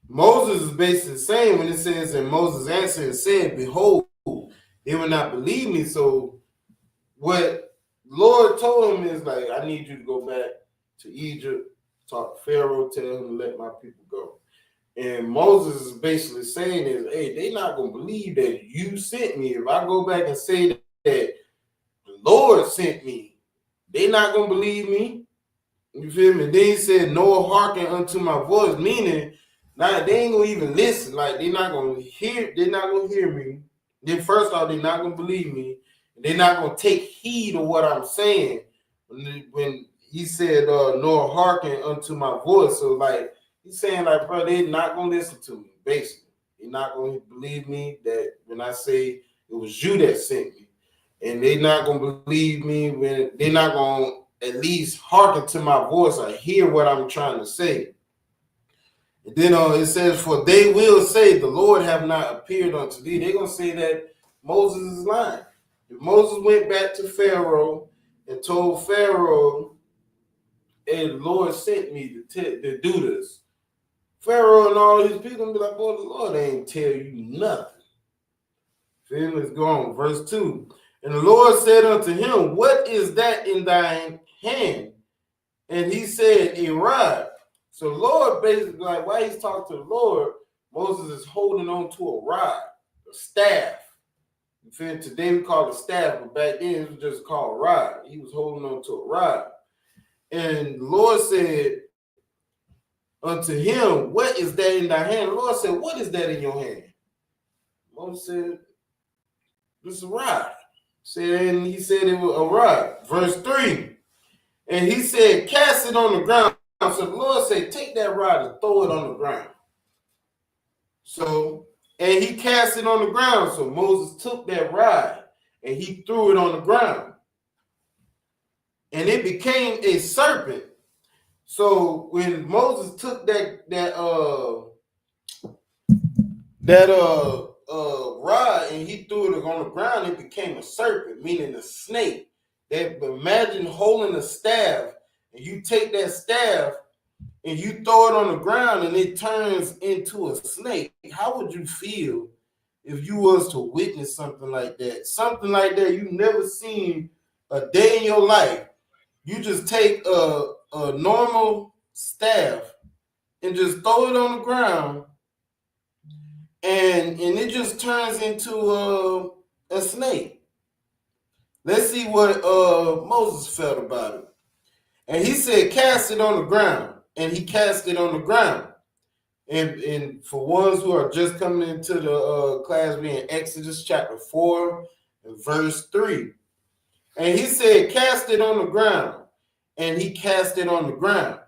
Moses is basically saying, when it says, and Moses answered and said, behold, they will not believe me. So what the Lord told him is like, I need you to go back to Egypt, talk to Pharaoh, tell him to let my people go. And Moses is basically saying is, hey, they're not going to believe that you sent me. If I go back and say that the Lord sent me, they're not going to believe me. You feel me? Then he said, nor hearken unto my voice, meaning now they ain't gonna even listen. Like they're not gonna hear me. Then first off, they're not gonna believe me. They're not gonna take heed of what I'm saying. When he said, nor hearken unto my voice. So like he's saying, like, bro, they're not gonna listen to me, basically. They're not gonna believe me that when I say it was you that sent me. And they're not gonna believe me when they're not gonna at least hearken to my voice or hear what I'm trying to say. And then it says, for they will say, the Lord have not appeared unto thee. They're going to say that Moses is lying. If Moses went back to Pharaoh and told Pharaoh, hey, the Lord sent me to do this, Pharaoh and all his people will be like, boy, the Lord ain't tell you nothing. Feel me? Let's go on. Verse 2. And the Lord said unto him, what is that in thine hand? And he said, a rod. So the Lord basically, like, while he's talking to the Lord, Moses is holding on to a rod, a staff. You feel? Today we call it a staff, but back then it was just called a rod. He was holding on to a rod. And the Lord said unto him, what is that in thy hand? The Lord said, what is that in your hand? Moses said, this is a rod. And he said it was a rod. Verse 3. And he said, cast it on the ground. So the Lord said, take that rod and throw it on the ground. So, and he cast it on the ground. So Moses took that rod and he threw it on the ground. And it became a serpent. So when Moses took that rod and he threw it on the ground, it became a serpent, meaning a snake. That imagine holding a staff and you take that staff and you throw it on the ground and it turns into a snake. How would you feel if you was to witness something like that? Something like that you never seen a day in your life. You just take a normal staff and just throw it on the ground and it just turns into a snake. Let's see what Moses felt about it. And he said, cast it on the ground. And he cast it on the ground. And for ones who are just coming into the class, being Exodus chapter 4 and verse 3. And he said, cast it on the ground. And he cast it on the ground.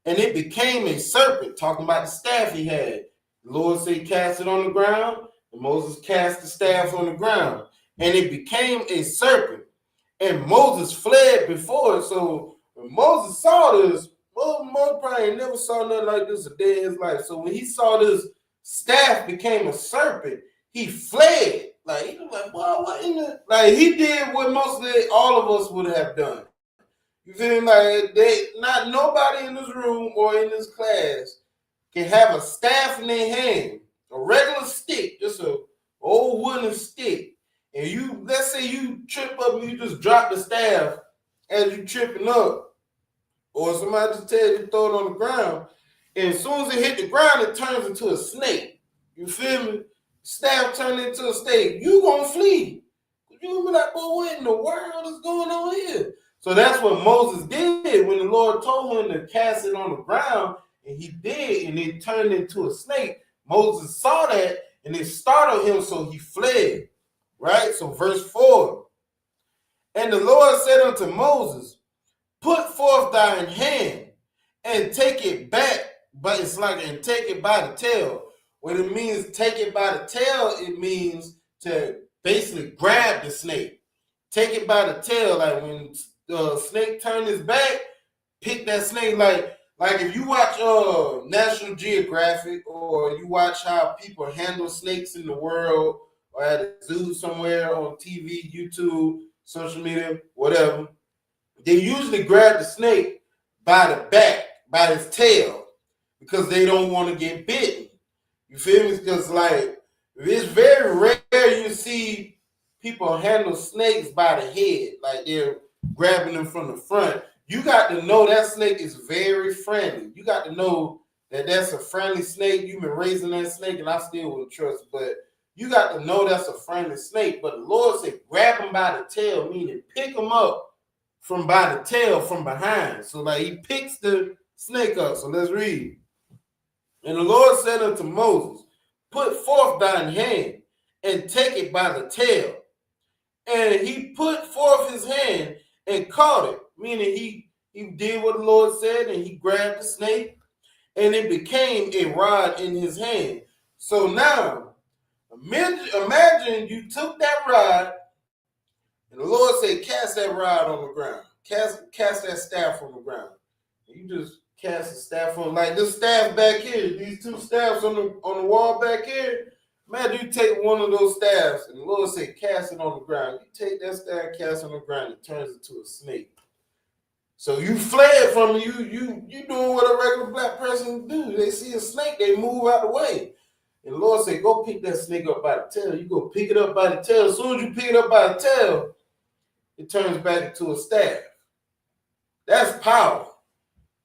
And it became a serpent, talking about the staff he had. The Lord said, cast it on the ground. And Moses cast the staff on the ground. And it became a serpent. And Moses fled before it. So when Moses saw this, Moses probably never saw nothing like this a day in his life. So when he saw this staff became a serpent, he fled. Like, he was like, well, what in the... Like, he did what all of us would have done. You feel me? Like, not nobody in this room or in this class can have a staff in their hand, a regular stick, just a old wooden stick. And you, let's say you trip up and you just drop the staff as you tripping up. Or somebody just tell you to throw it on the ground. And as soon as it hit the ground, it turns into a snake. You feel me? Staff turned into a snake. You gonna flee. You gonna be like, well, what in the world is going on here? So that's what Moses did when the Lord told him to cast it on the ground. And he did, and it turned into a snake. Moses saw that, and it startled him, so he fled. Right? So verse 4. And the Lord said unto Moses, put forth thine hand and take it back, but it's like, and take it by the tail. What it means, take it by the tail, it means to basically grab the snake. Take it by the tail, like when the snake turned his back, pick that snake. Like if you watch National Geographic, or you watch how people handle snakes in the world, or at a zoo somewhere on TV, YouTube, social media, whatever, they usually grab the snake by the back, by his tail, because they don't want to get bitten. You feel me? Because like it's very rare you see people handle snakes by the head, like they're grabbing them from the front. You got to know that snake is very friendly. You got to know that that's a friendly snake. You've been raising that snake, and I still wouldn't trust it, but you got to know that's a friendly snake. But the Lord said, grab him by the tail, meaning pick him up from by the tail from behind. So like he picks the snake up. So let's read. And the Lord said unto Moses, put forth thine hand and take it by the tail. And he put forth his hand and caught it, meaning he did what the Lord said, and he grabbed the snake, and it became a rod in his hand. So now, imagine you took that rod, and the Lord said, cast that rod on the ground. Cast that staff on the ground. And you just cast the staff on, like this staff back here, these two staffs on the wall back here. Imagine you take one of those staffs, and the Lord said, cast it on the ground. You take that staff, cast it on the ground, it turns into a snake. So you fled from it. You doing what a regular black person do. They see a snake, they move out the way. And the Lord said, go pick that snake up by the tail. You go pick it up by the tail. As soon as you pick it up by the tail, it turns back into a staff. That's power.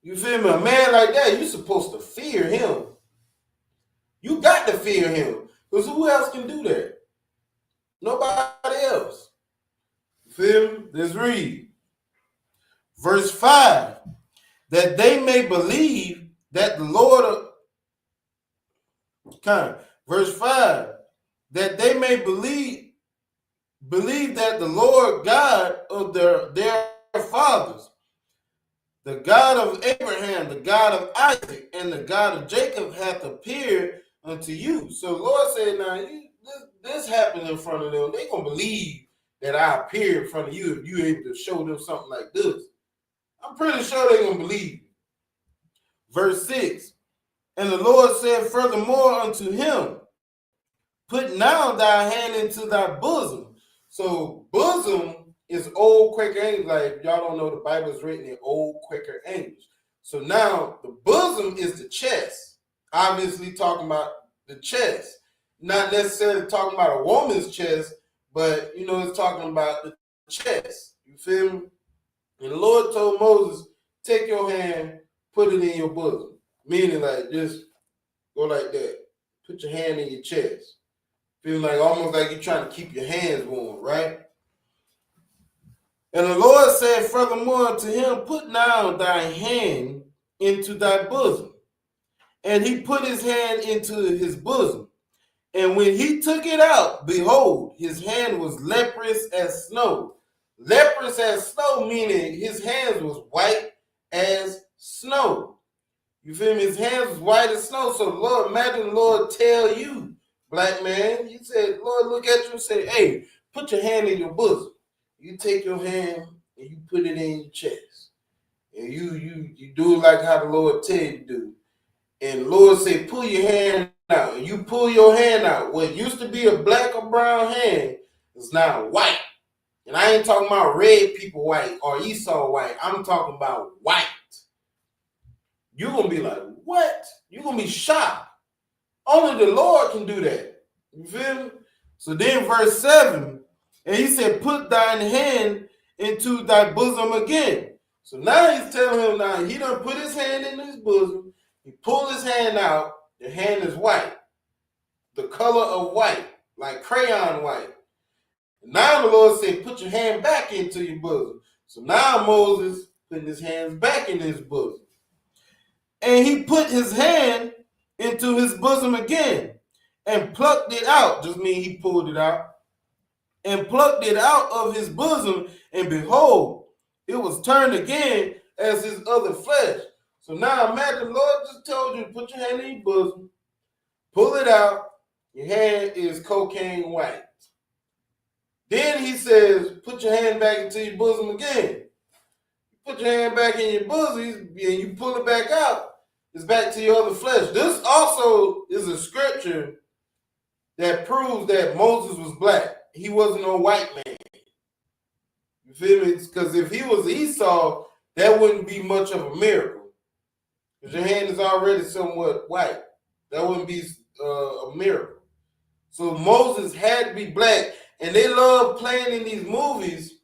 You feel me? A man like that, you're supposed to fear him. You got to fear him. Because who else can do that? Nobody else. You feel me? Let's read. Verse 5. That they may believe that the Lord... Verse 5. That they may believe that the Lord God of their fathers, the God of Abraham, the God of Isaac, and the God of Jacob hath appeared unto you. So the Lord said, now this happened in front of them. They're going to believe that I appeared in front of you if you're able to show them something like this. I'm pretty sure they're going to believe. Verse 6. And the Lord said furthermore unto him, put now thy hand into thy bosom. So bosom is old Quaker English. Like, y'all don't know, the Bible is written in old Quaker English. So now the bosom is the chest. Obviously talking about the chest. Not necessarily talking about a woman's chest, but, you know, it's talking about the chest. You feel me? And the Lord told Moses, take your hand, put it in your bosom. Meaning, like, just go like that. Put your hand in your chest. Feel like almost like you're trying to keep your hands warm, right? And the Lord said furthermore to him, put now thy hand into thy bosom. And he put his hand into his bosom. And when he took it out, behold, his hand was leprous as snow. Leprous as snow, meaning his hands was white as snow. You feel me? His hands was white as snow. So Lord, imagine the Lord tell you, black man, he said, Lord, look at you and say, hey, put your hand in your bosom. You take your hand and you put it in your chest. And you do it like how the Lord tell you to do. And the Lord said, pull your hand out. And you pull your hand out. What used to be a black or brown hand is now white. And I ain't talking about red people white or Esau white. I'm talking about white. You're going to be like, what? You're going to be shocked. Only the Lord can do that. You feel me? So then verse 7, and he said, put thine hand into thy bosom again. So now he's telling him now, he done put his hand in his bosom. He pulled his hand out. The hand is white. The color of white, like crayon white. Now the Lord said, put your hand back into your bosom. So now Moses putting his hands back in his bosom. And he put his hand into his bosom again and plucked it out. Just mean he pulled it out. And plucked it out of his bosom. And behold, it was turned again as his other flesh. So now imagine the Lord just told you to put your hand in your bosom. Pull it out. Your hand is cocaine white. Then he says, put your hand back into your bosom again. Put your hand back in your bosom and you pull it back out. It's back to your other flesh. This also is a scripture that proves that Moses was black. He wasn't no white man. You feel me? Because if he was Esau, that wouldn't be much of a miracle. Because your hand is already somewhat white. That wouldn't be a miracle. So Moses had to be black. And they love playing in these movies,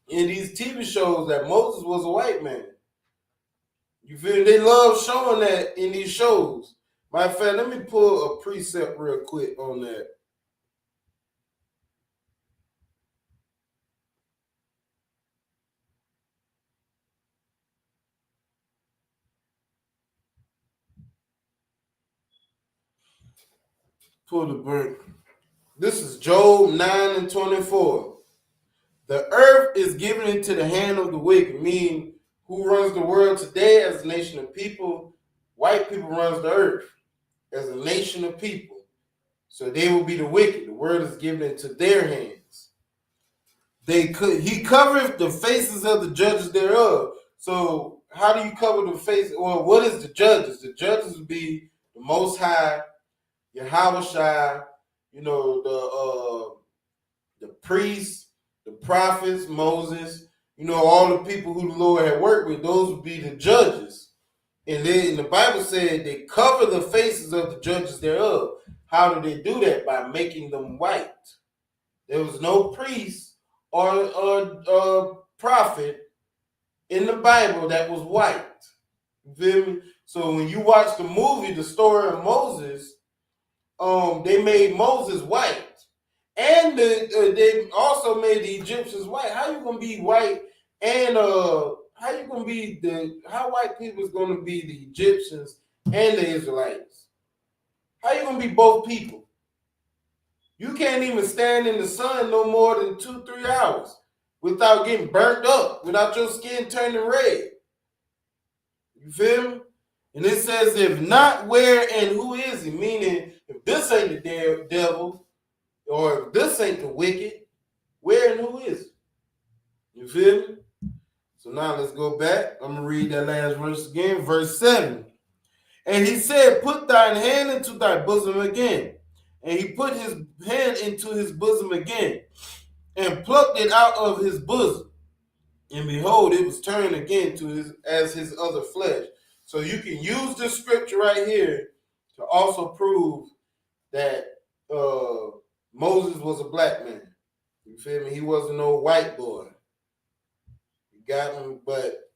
in these TV shows, that Moses was a white man. You feel me? They love showing that in these shows. Matter of fact, let me pull a precept real quick on that. Pull the break. This is Job 9:24. The earth is given into the hand of the wicked, meaning who runs the world today as a nation of people? White people runs the earth as a nation of people. So they will be the wicked. The world is given into their hands. He covereth the faces of the judges thereof. So how do you cover the face? Well, what is the judges? The judges would be the Most High, Yahweh, you know, the priests, the prophets, Moses, you know, all the people who the Lord had worked with, those would be the judges. And then the Bible said they cover the faces of the judges thereof. How did they do that? By making them white. There was no priest or prophet in the Bible that was white. You feel me? So when you watch the movie, the story of Moses, they made Moses white. And they also made the Egyptians white. How you gonna be white and how white people is gonna be the Egyptians and the Israelites? How you gonna be both people? You can't even stand in the sun no more than 2-3 hours without getting burnt up, without your skin turning red. You feel me? And it says, if not, where and who is he? Meaning, if this ain't the devil, or if this ain't the wicked, where and who is it? You feel me? So now let's go back. I'm going to read that last verse again. Verse 7. And he said, put thine hand into thy bosom again. And he put his hand into his bosom again and plucked it out of his bosom. And behold, it was turned again to his other flesh. So you can use this scripture right here to also prove that Moses was a black man. You feel me? He wasn't no white boy. You got him, but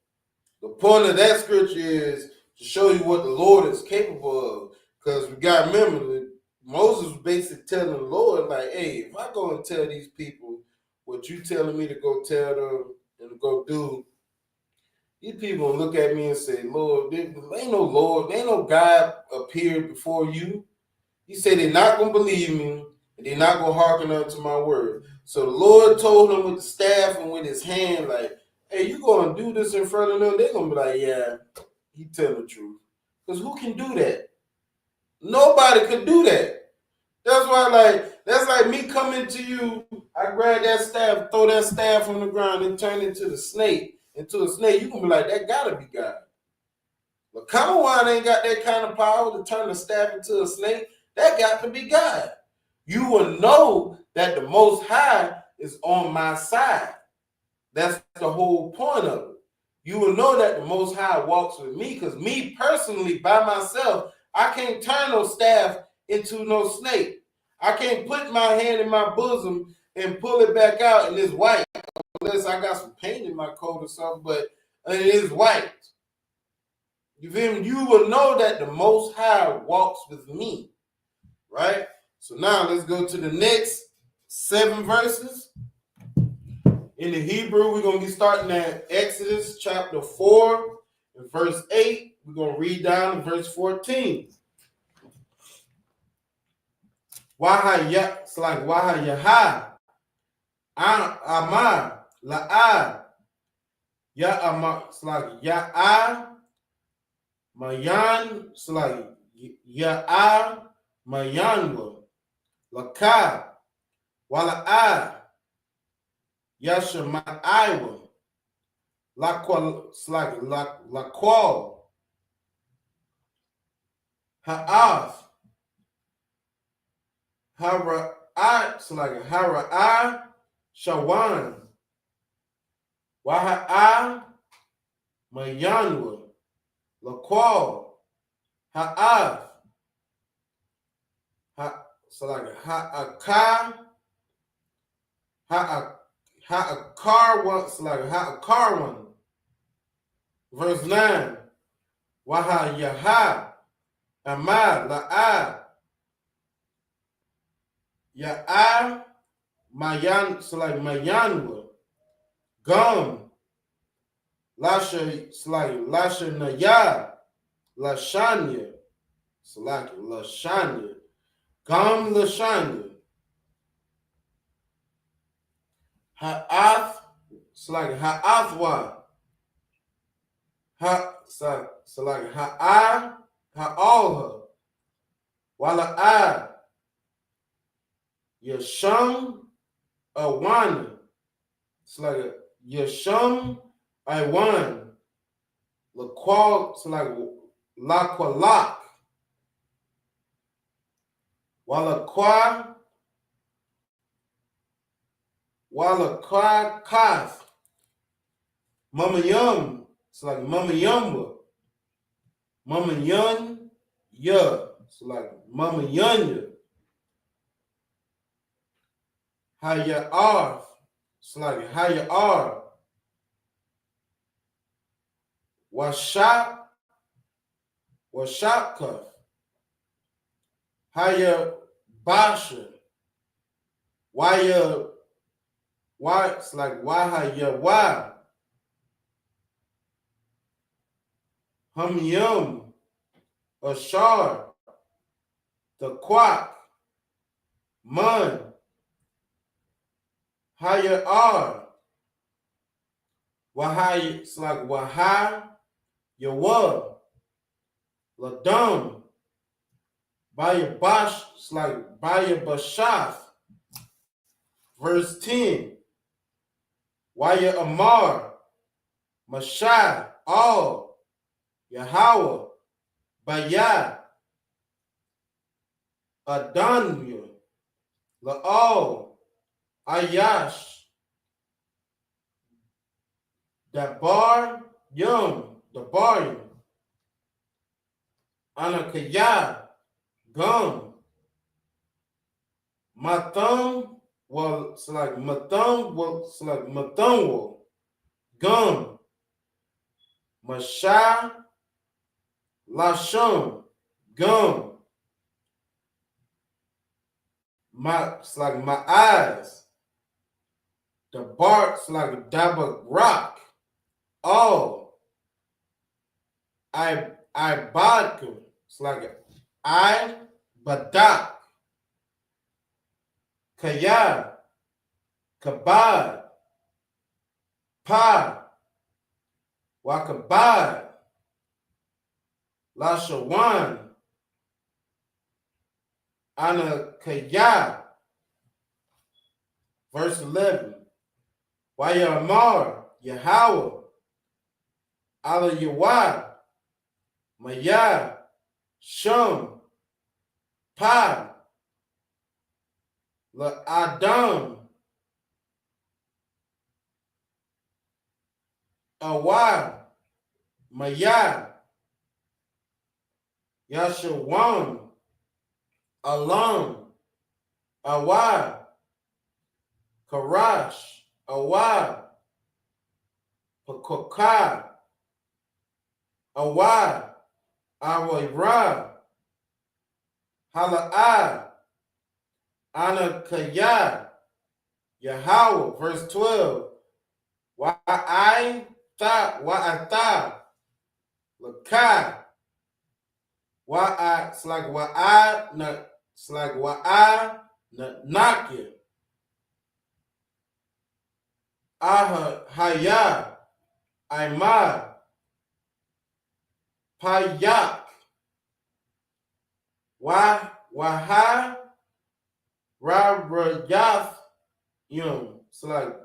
the point of that scripture is to show you what the Lord is capable of. Because we got to remember that Moses was basically telling the Lord, like, hey, if I go and tell these people what you telling me to go tell them and to go do, these people will look at me and say, Lord, there ain't no Lord, there ain't no God appeared before you. He said they're not going to believe me and they're not going to hearken unto my word. So the Lord told him with the staff and with his hand, like, hey, you going to do this in front of them? They're going to be like, yeah, he telling the truth. Because who can do that? Nobody could do that. That's why, that's like me coming to you. I grab that staff, throw that staff on the ground, and turn it into a snake. You going to be like, that got to be God. But Common ain't got that kind of power to turn the staff into a snake. That got to be God. You will know that the Most High is on my side. That's the whole point of it. You will know that the Most High walks with me, because me personally, by myself, I can't turn no staff into no snake. I can't put my hand in my bosom and pull it back out and it's white, unless I got some paint in my coat or something, but it is white. You feel me? You will know that the Most High walks with me, right? So now let's go to the next 7 verses. In the Hebrew, we're going to be starting at Exodus chapter 4 and verse 8. We're going to read down to verse 14. Wahaya, it's like Wahayaha, Ama, La'a, Ya'ama, it's like Ya'a, Mayan, it's like Ya'a, Mayanwa, Laka, Wala'a, Yashamaiwa, Laqual, it's like Laqual, Ha'af, Hara'at, it's like Hara'a, Shawan, Waha'a, Mayanwa, Laqual, Ha'af, it's like Ha'aka, Ha'akar one, it's like Ha'akar one. Verse 9, Wahayaha, Amad, La'a, Ya'a, Mayan, it's like Mayanwa, Gum, Lasha, it's like Lasha Naya, Lashanya, it's like Lashanya, Gum Lashanya, Ha'ath, it's like Ha'athwa, it's like Ha'a, Ha'alha, Wala'a, Yasham, Awana, it's like Yasham, Iwan, Laqual, it's like Laqualak, Walaqua, Kath, Mama Yum, it's like Mama Yumba, Mama Yun, Ya, it's like Mama Yunya, Haya Arf, it's like Haya Ar, Washak, Washakaf, Haya Basha, Waya, why, it's like Wahaya Wa, Hamyum, Ashar, the Quack, Mun, Haya Ar, Wahaya, it's like Wahai, Yawa, Ladum, Baya Bash, it's like Baya Bashaf. Verse 10, Waya Amar, Mashai, All, Yahweh, Bayad, Adanya, La'al, Ayash, Dabar, Yum, Dabarim, Anakaya, Gum, Matam, well, it's like Matam, well, it's like Matamwal, Gum, Masha, Lashon, Gum, it's like my eyes. The bark's like a Dabba rock. Oh, I vodka. It's like I badak. Kaya, kabad, pa, wakabad, lashawan, ana kaya. Verse 11. Wayamar, Yahweh, Ala Yawad, Maya, Shum, Pa, La Adam, Awad, Maya, Yashawan, Alam, Awad, Karash, Awad, Pakokah, Awad, Awayra, Hala'ad, Anakaya, Yahweh, verse 12. Wa'ata, Lakai, Wa'at, it's like Wa'ad, it's like Wa'ad, Nakia, Haya, Aimad, Payak, Waha, Rabrayath, it's like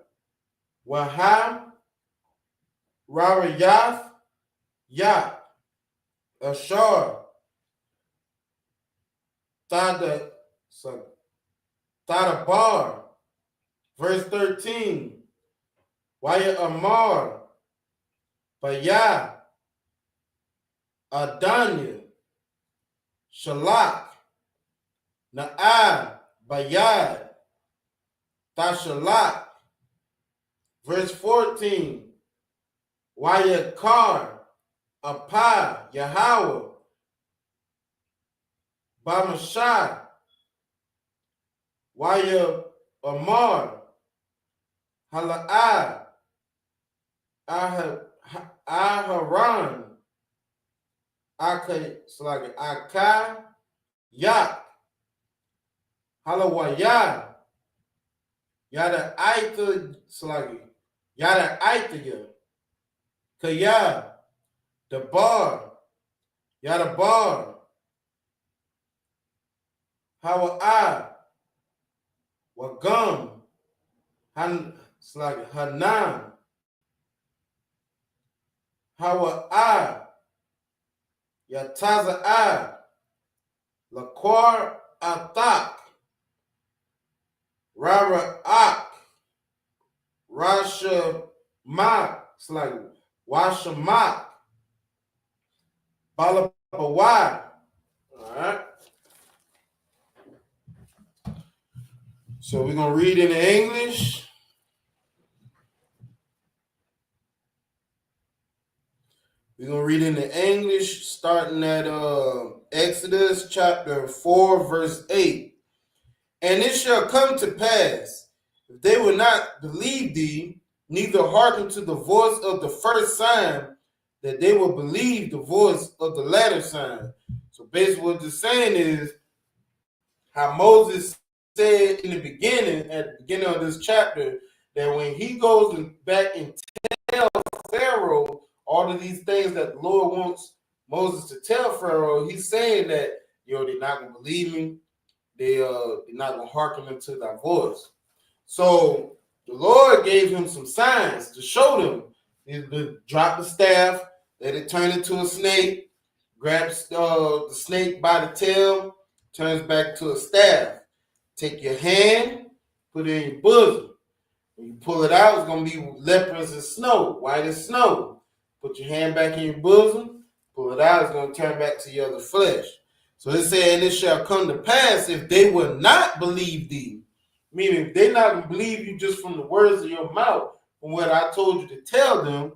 Waha, Rabrayath, Yak, Ashar, Thadabar, verse 13. Waya Amar, Bayah, Adanya, Shalak, Na'ad, Bayad, Tashalak. Verse 14. Waya Kar, Apah, Yahweh, Bamashah, Waya Amar, Hala'ad, Aharon, Aka, Yak, Halawaya, Yada Aita, Yada Aita, Kaya, the bar, Yada bar, Hawa Wagum, Hanan, Hawa Yataza Laquar Atak, Rara Ak, Rasha Mak, it's like Washa Mak, Balabawai. All right. So we're going to read in English. We're going to read in the English, starting at Exodus chapter 4, verse 8. And it shall come to pass, if they will not believe thee, neither hearken to the voice of the first sign, that they will believe the voice of the latter sign. So basically what it's saying is how Moses said in the beginning, at the beginning of this chapter, that when he goes back and tells Pharaoh all of these things that the Lord wants Moses to tell Pharaoh, he's saying that, they're not going to believe me. They're not going to hearken unto thy voice. So the Lord gave him some signs to show them. He drop the staff, let it turn into a snake, grabs the snake by the tail, turns back to a staff. Take your hand, put it in your bosom. When you pull it out, it's going to be leprous as snow, white as snow. Put your hand back in your bosom, pull it out, it's going to turn back to your other flesh. So it said, and it shall come to pass if they will not believe thee. Meaning, if they not going to believe you just from the words of your mouth, from what I told you to tell them,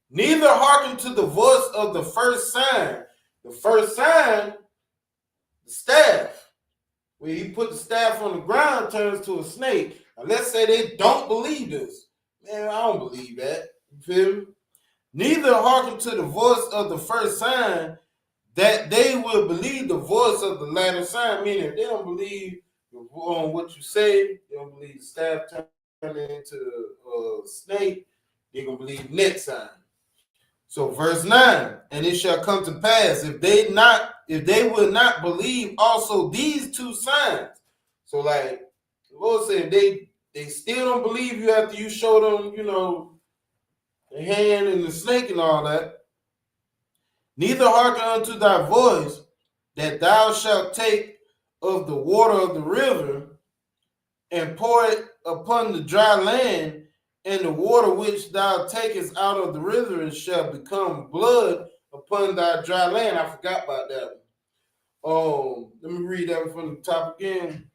neither hearken to the voice of the first sign. The first sign, the staff. Where he put the staff on the ground, turns to a snake. Now let's say they don't believe this. Man, I don't believe that. You feel me? Neither hearken to the voice of the first sign, that they will believe the voice of the latter sign. Meaning, if they don't believe on what you say, they don't believe the staff turning into a snake, they're going to believe the next sign. So verse 9, and it shall come to pass if they will not believe also these two signs. So like the Lord said, they still don't believe you after you show them, the hand and the snake and all that. Neither hearken unto thy voice, that thou shalt take of the water of the river and pour it upon the dry land, and the water which thou takest out of the river shall become blood upon thy dry land. I forgot about that one. Let me read that one from the top again.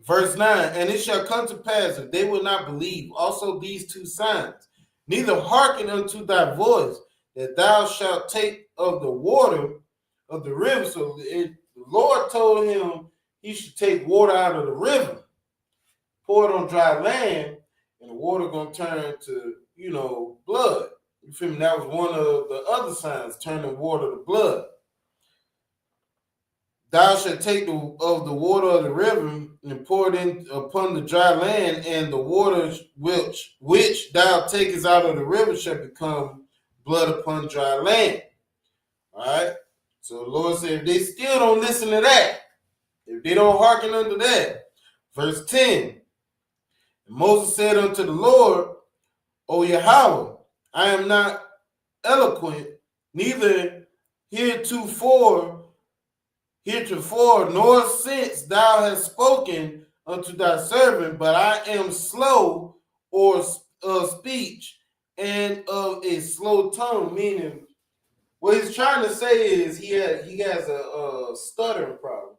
Verse 9, and it shall come to pass, if they will not believe also these two signs, neither hearken unto thy voice, that thou shalt take of the water of the river. So the Lord told him he should take water out of the river, pour it on dry land, and the water gonna turn to, blood. You feel me? That was one of the other signs, turning water to blood. Thou shalt take of the water of the river and pour it in upon the dry land, and the water which thou takest out of the river shall become blood upon dry land. All right. So the Lord said, if they still don't listen to that, if they don't hearken unto that, verse 10. Moses said unto the Lord, O Yahweh, I am not eloquent, neither heretofore, nor since thou hast spoken unto thy servant, but I am slow of speech and of a slow tongue. Meaning, what he's trying to say is he has a stuttering problem.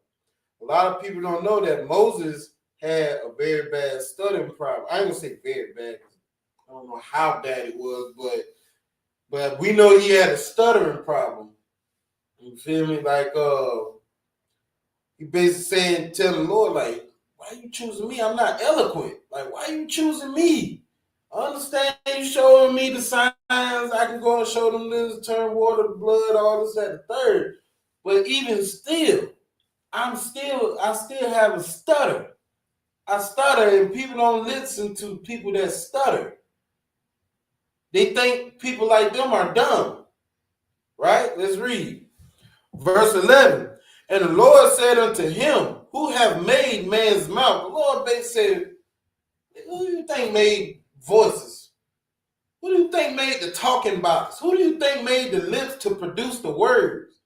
A lot of people don't know that Moses had a very bad stuttering problem. I ain't gonna say very bad. I don't know how bad it was, but we know he had a stuttering problem. You feel me? Like he basically telling the Lord, like, why are you choosing me? I'm not eloquent. Like, why are you choosing me? I understand you showing me the signs. I can go and show them this, turn water to blood, all this, that, the third. But even still, I still have a stutter. I stutter, and people don't listen to people that stutter. They think people like them are dumb. Right? Let's read. Verse 11. And the Lord said unto him, who have made man's mouth? The Lord basically said, who do you think made voices? Who do you think made the talking box? Who do you think made the lips to produce the words?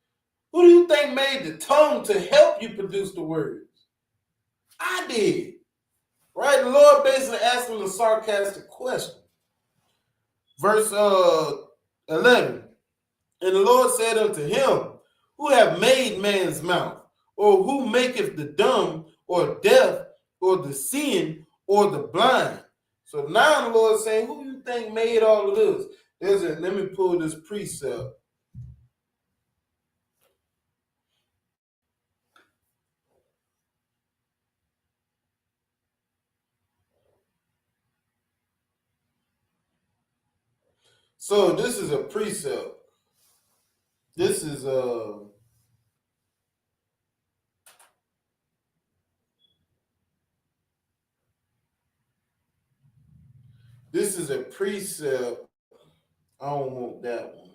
Who do you think made the tongue to help you produce the words? I did. Right? The Lord basically asked him a sarcastic question. Verse 11. And the Lord said unto him, who have made man's mouth? Or who maketh the dumb, or deaf, or the seeing, or the blind? So now the Lord is saying, who do you think made all of this? Let me pull this precept. So this is a precept. This is a precept. I don't want that one.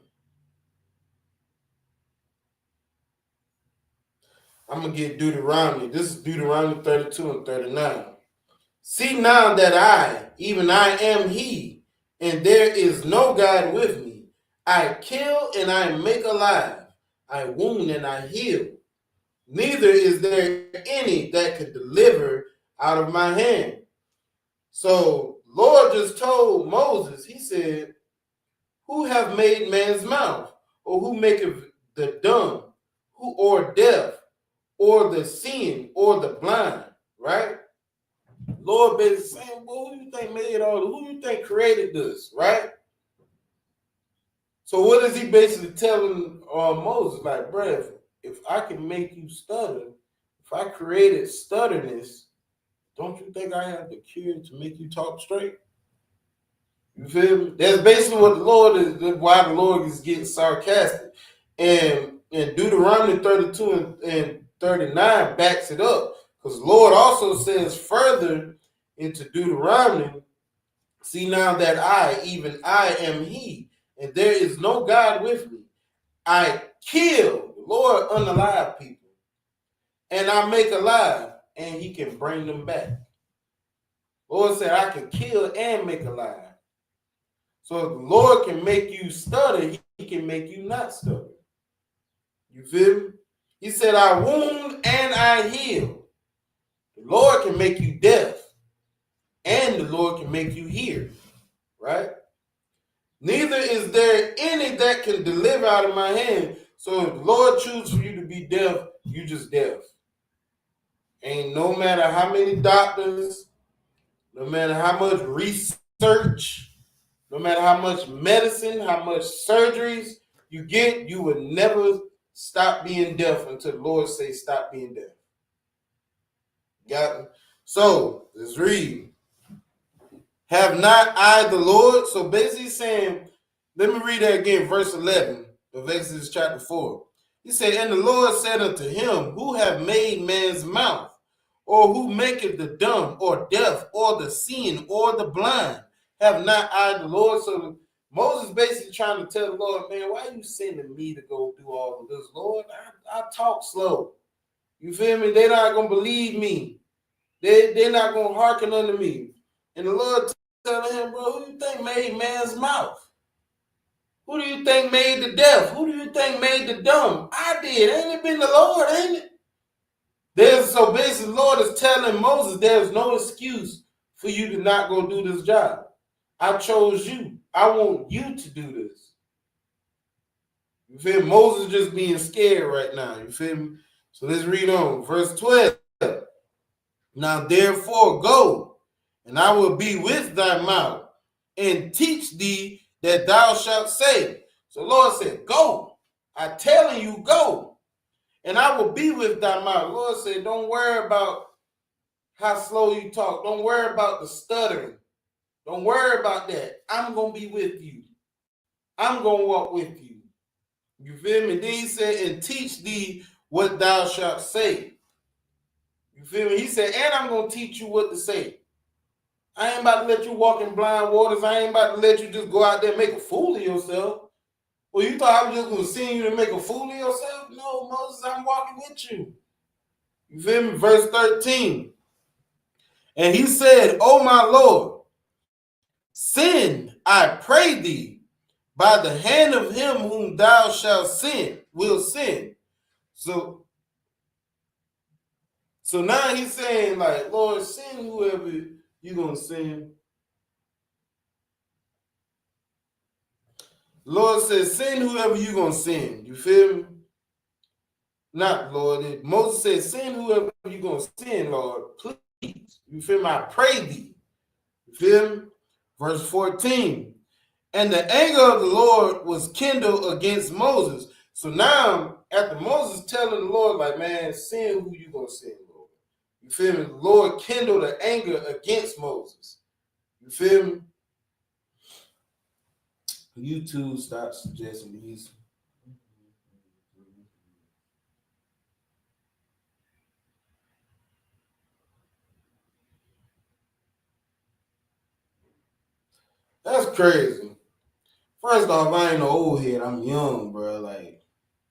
I'm going to get Deuteronomy. This is Deuteronomy 32 and 39. See now that I, even I am he, and there is no God with me. I kill and I make alive. I wound and I heal. Neither is there any that could deliver out of my hand. So Lord just told Moses, he said, who have made man's mouth? Or who maketh the dumb, who or deaf, or the seeing, or the blind, right? Lord basically saying, well, who you think made all? Who you think created this, right? So what is he basically telling Moses? Like, bro, if I can make you stutter, if I created stutterness, don't you think I have the cure to make you talk straight? You feel me? That's basically what the Lord is, why the Lord is getting sarcastic. And Deuteronomy 32 and 39 backs it up. Because the Lord also says further into Deuteronomy, see now that I, even I am he, and there is no God with me. I kill, the Lord unalive people, and I make alive, and he can bring them back. Lord said, I can kill and make alive. So if the Lord can make you stutter, he can make you not stutter. You feel me? He said, I wound and I heal. The Lord can make you deaf, and the Lord can make you hear, right? Neither is there any that can deliver out of my hand. So if the Lord chooses for you to be deaf, you just deaf. Ain't no matter how many doctors, no matter how much research, no matter how much medicine, how much surgeries you get, you will never stop being deaf until the Lord says stop being deaf. Got it? So let's read. Have not I the Lord? So basically saying, let me read that again, verse 11 of Exodus chapter 4. He said, and the Lord said unto him, who have made man's mouth, or who maketh the dumb, or deaf, or the seeing, or the blind? Have not I the Lord? So Moses basically trying to tell the Lord, man, why are you sending me to go do all of this, Lord? I talk slow. You feel me? They're not going to believe me. They're not going to hearken unto me. And the Lord telling him, bro, who do you think made man's mouth? Who do you think made the deaf? Who do you think made the dumb? I did. Ain't it been the Lord, ain't it? So basically, the Lord is telling Moses, there's no excuse for you to not go do this job. I chose you. I want you to do this. You feel me? Moses just being scared right now. You feel me? So let's read on. Verse 12. Now therefore go, and I will be with thy mouth, and teach thee that thou shalt say. So the Lord said, go. I'm telling you, go. And I will be with thy mouth. The Lord said, don't worry about how slow you talk. Don't worry about the stuttering. Don't worry about that. I'm going to be with you. I'm going to walk with you. You feel me? Then he said, and teach thee what thou shalt say. You feel me? He said, and I'm going to teach you what to say. I ain't about to let you walk in blind waters. I ain't about to let you just go out there and make a fool of yourself. Well, you thought I was just going to send you to make a fool of yourself? No, Moses, I'm walking with you. You feel me? Verse 13. And he said, O my Lord, send, I pray thee, by the hand of him whom thou shalt send, will send. So now he's saying, like, Lord, send whoever you're going to send. Lord says, send whoever you're going to send. You feel me? Not, Lord. Moses said, send whoever you're going to send, Lord. Please. You feel me? I pray thee. You feel me? Verse 14. And the anger of the Lord was kindled against Moses. So now, after Moses telling the Lord, like, man, send who you going to send, Lord. You feel me? The Lord kindled the anger against Moses. You feel me? YouTube stop suggesting these. That's crazy. First off, I ain't no old head. I'm young, bro. Like,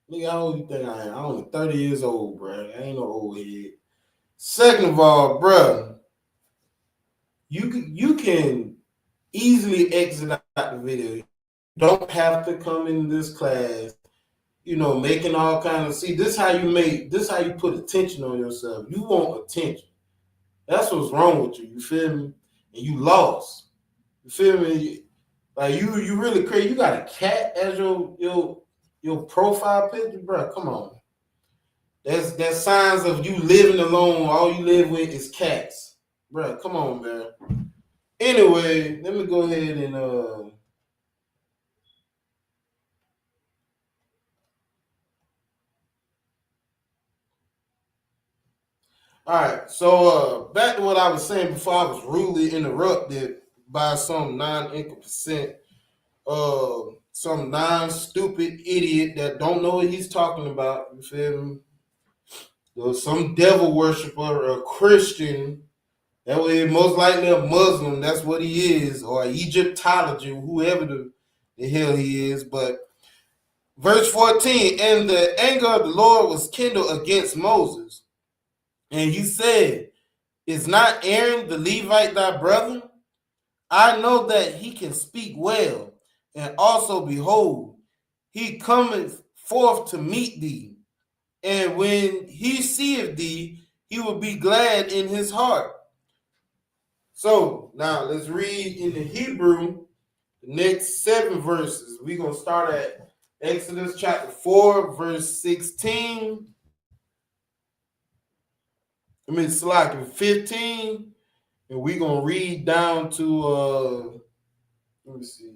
nigga, how old you think I am? I'm only 30 years old, bro. I ain't no old head. Second of all, bro, you can easily exit out the video. You don't have to come in this class. making all kinds of, see, this how you put attention on yourself. You want attention. That's what's wrong with you. You feel me? And you lost. You feel me? Like you really crazy. You got a cat as your profile picture, bro. Come on. That's signs of you living alone. All you live with is cats. Bro, come on, man. Anyway, let me go ahead and all right, so back to what I was saying before I was rudely interrupted by some non-incompetent, some non-stupid idiot that don't know what he's talking about. You feel me? Some devil worshiper, a Christian, that way most likely a Muslim, that's what he is, or Egyptology, whoever the hell he is. But verse 14, and the anger of the Lord was kindled against Moses, and he said, is not Aaron the Levite thy brother? I know that he can speak well, and also behold, he cometh forth to meet thee. And when he seeth thee, he will be glad in his heart. So now let's read in the Hebrew the next 7 verses. We're going to start at Exodus chapter 4, verse 16. It's like 15. And we're going to read down to, let me see.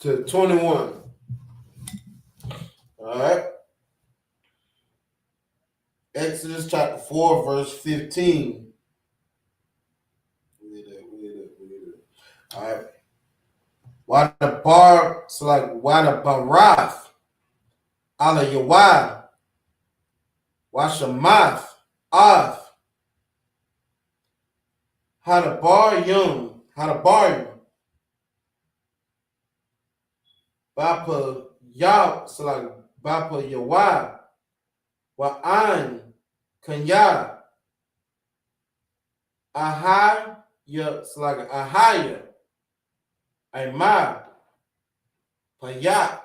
To 21. All right. Exodus chapter 4, verse 15. All right. Why the bar, so like why the barath, ala yawad, why shamath, af, how the bar young, how the bar bapa yaw, so like bapa yawad, wa an kanya, aha, ya, so like ahaya, aima, payak,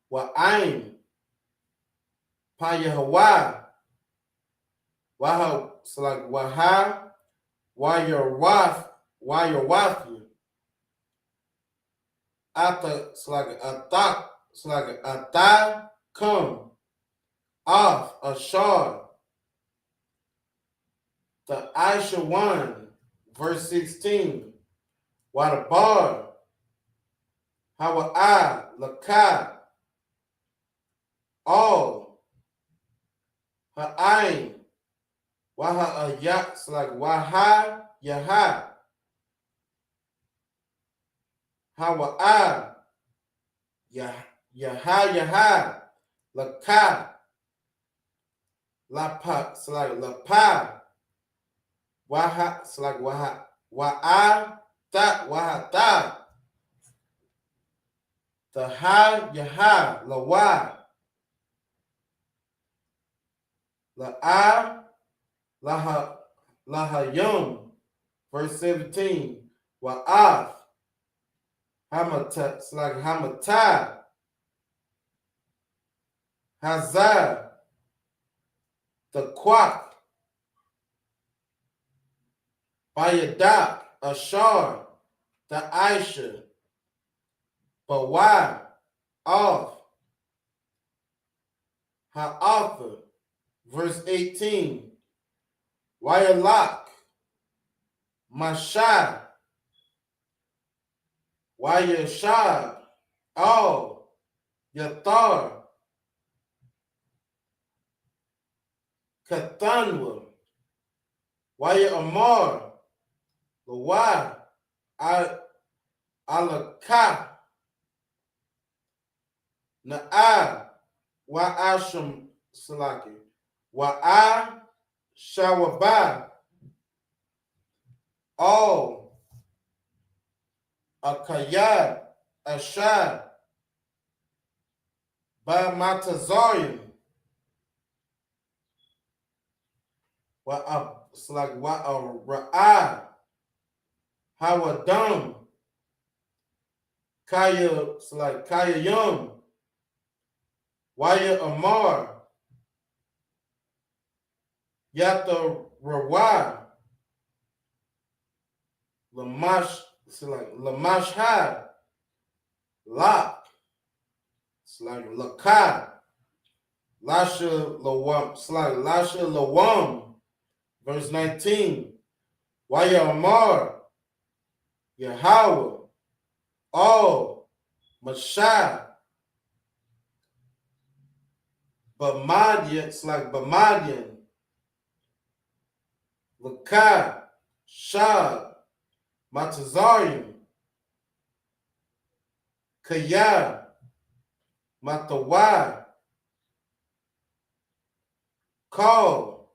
wa ain, payahawa, waha, so like waha, why your wife, Ata, it's like a thought, it's like a thigh come off a shard. The Aisha 1, verse 16. Why the bar, how a I, Lakai, all, her ain, why her a yak, it's like why yaha, how a I, yaha, Lakai, la pa, it's like la pa, waha, it's like waha, wa'a, that waha, that. The ha, yaha, la wa, la I, la ha yum, verse 17, wa af, hamata, it's like hamata, hazar, the quack, bayadak, ashar, the aisha, bawa, off, ha'afa, verse 18, wayalak, mashah, wayashab, all, yathar, Kathanwa, Waya Amar, Lawa, Alaka, Na'a, Wa Asham Salaki, Wa Shawaba, all, Akayad, Ashad, Ba Matazarium, It's like Ra'ah, Hawadam, Kaya, it's like Kaya Yum, Waya Amar, Yata Rawai, Lamash, it's like Lamash Had, Lak, it's like Lakai, Lasha Lawam, it's like Lasha Lawam, verse 19, Waya Amar, Yahweh, all, Mashai, Bamadian, it's like Bamadian, Lakai, Shad, Matazarian, Kaya, Matawai, Call,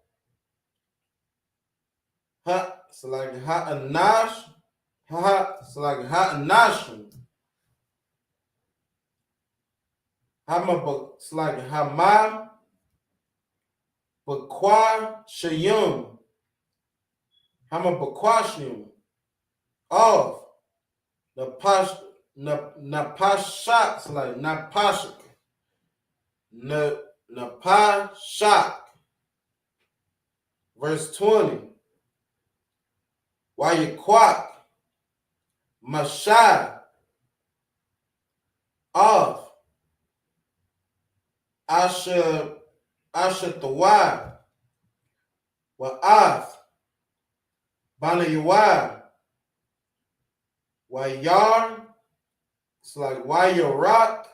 Ha, it's like Ha'anash, Ha, it's like Ha'anashim, Hama, it's like Hamam, Bakwa Shayum, Hama Bakwashim, of Napashak, it's like Napashak, Napashak, verse 20, Wayakwak, Mashai, of Asher Tawai, Wa'ath, Bana Yawai, Wayar, it's like Wayarak,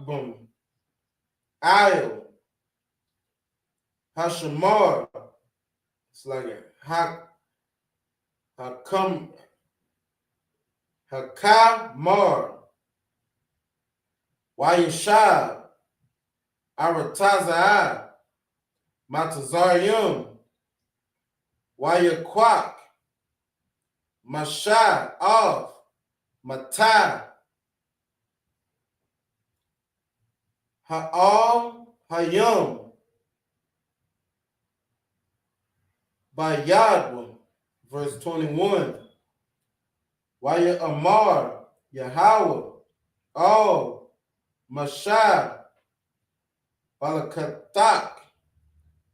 Boom, Ayel, Hashamar, it's like Hakamar, Wayashab, Aratazai, Matazarium, Wayakwak, Mashai, of Matai, Ha'al, Hayum, Bayadwin, verse 21, Waya Amar, Yahweh, all, Mashai, Balakatak,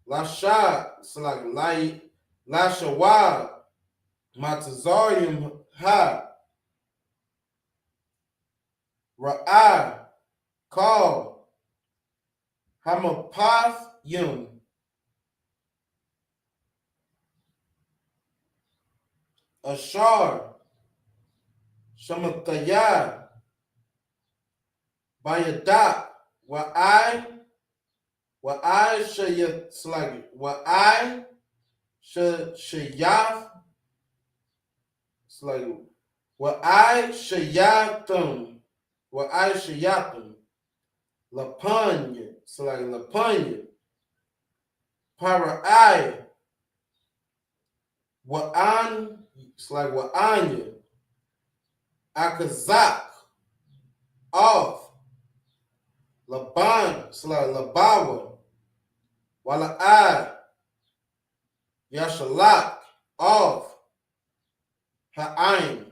Lasha, it's like Lashawab, Matazarium Ha, Ra'ai, Call, Hamapath Yum, Ashar, Shamatayah, Bayadak, Wa'ai Shayat, it's like Wa'ai Shayath, it's like Wa'ai Shayathum, Lapanya, it's like Lapanya, Para'ai, Wa'an, it's like Wa'anya, Akazak, off, Laban, it's like Labawa, Wala'ai, Yashalak, off, Ha'aim.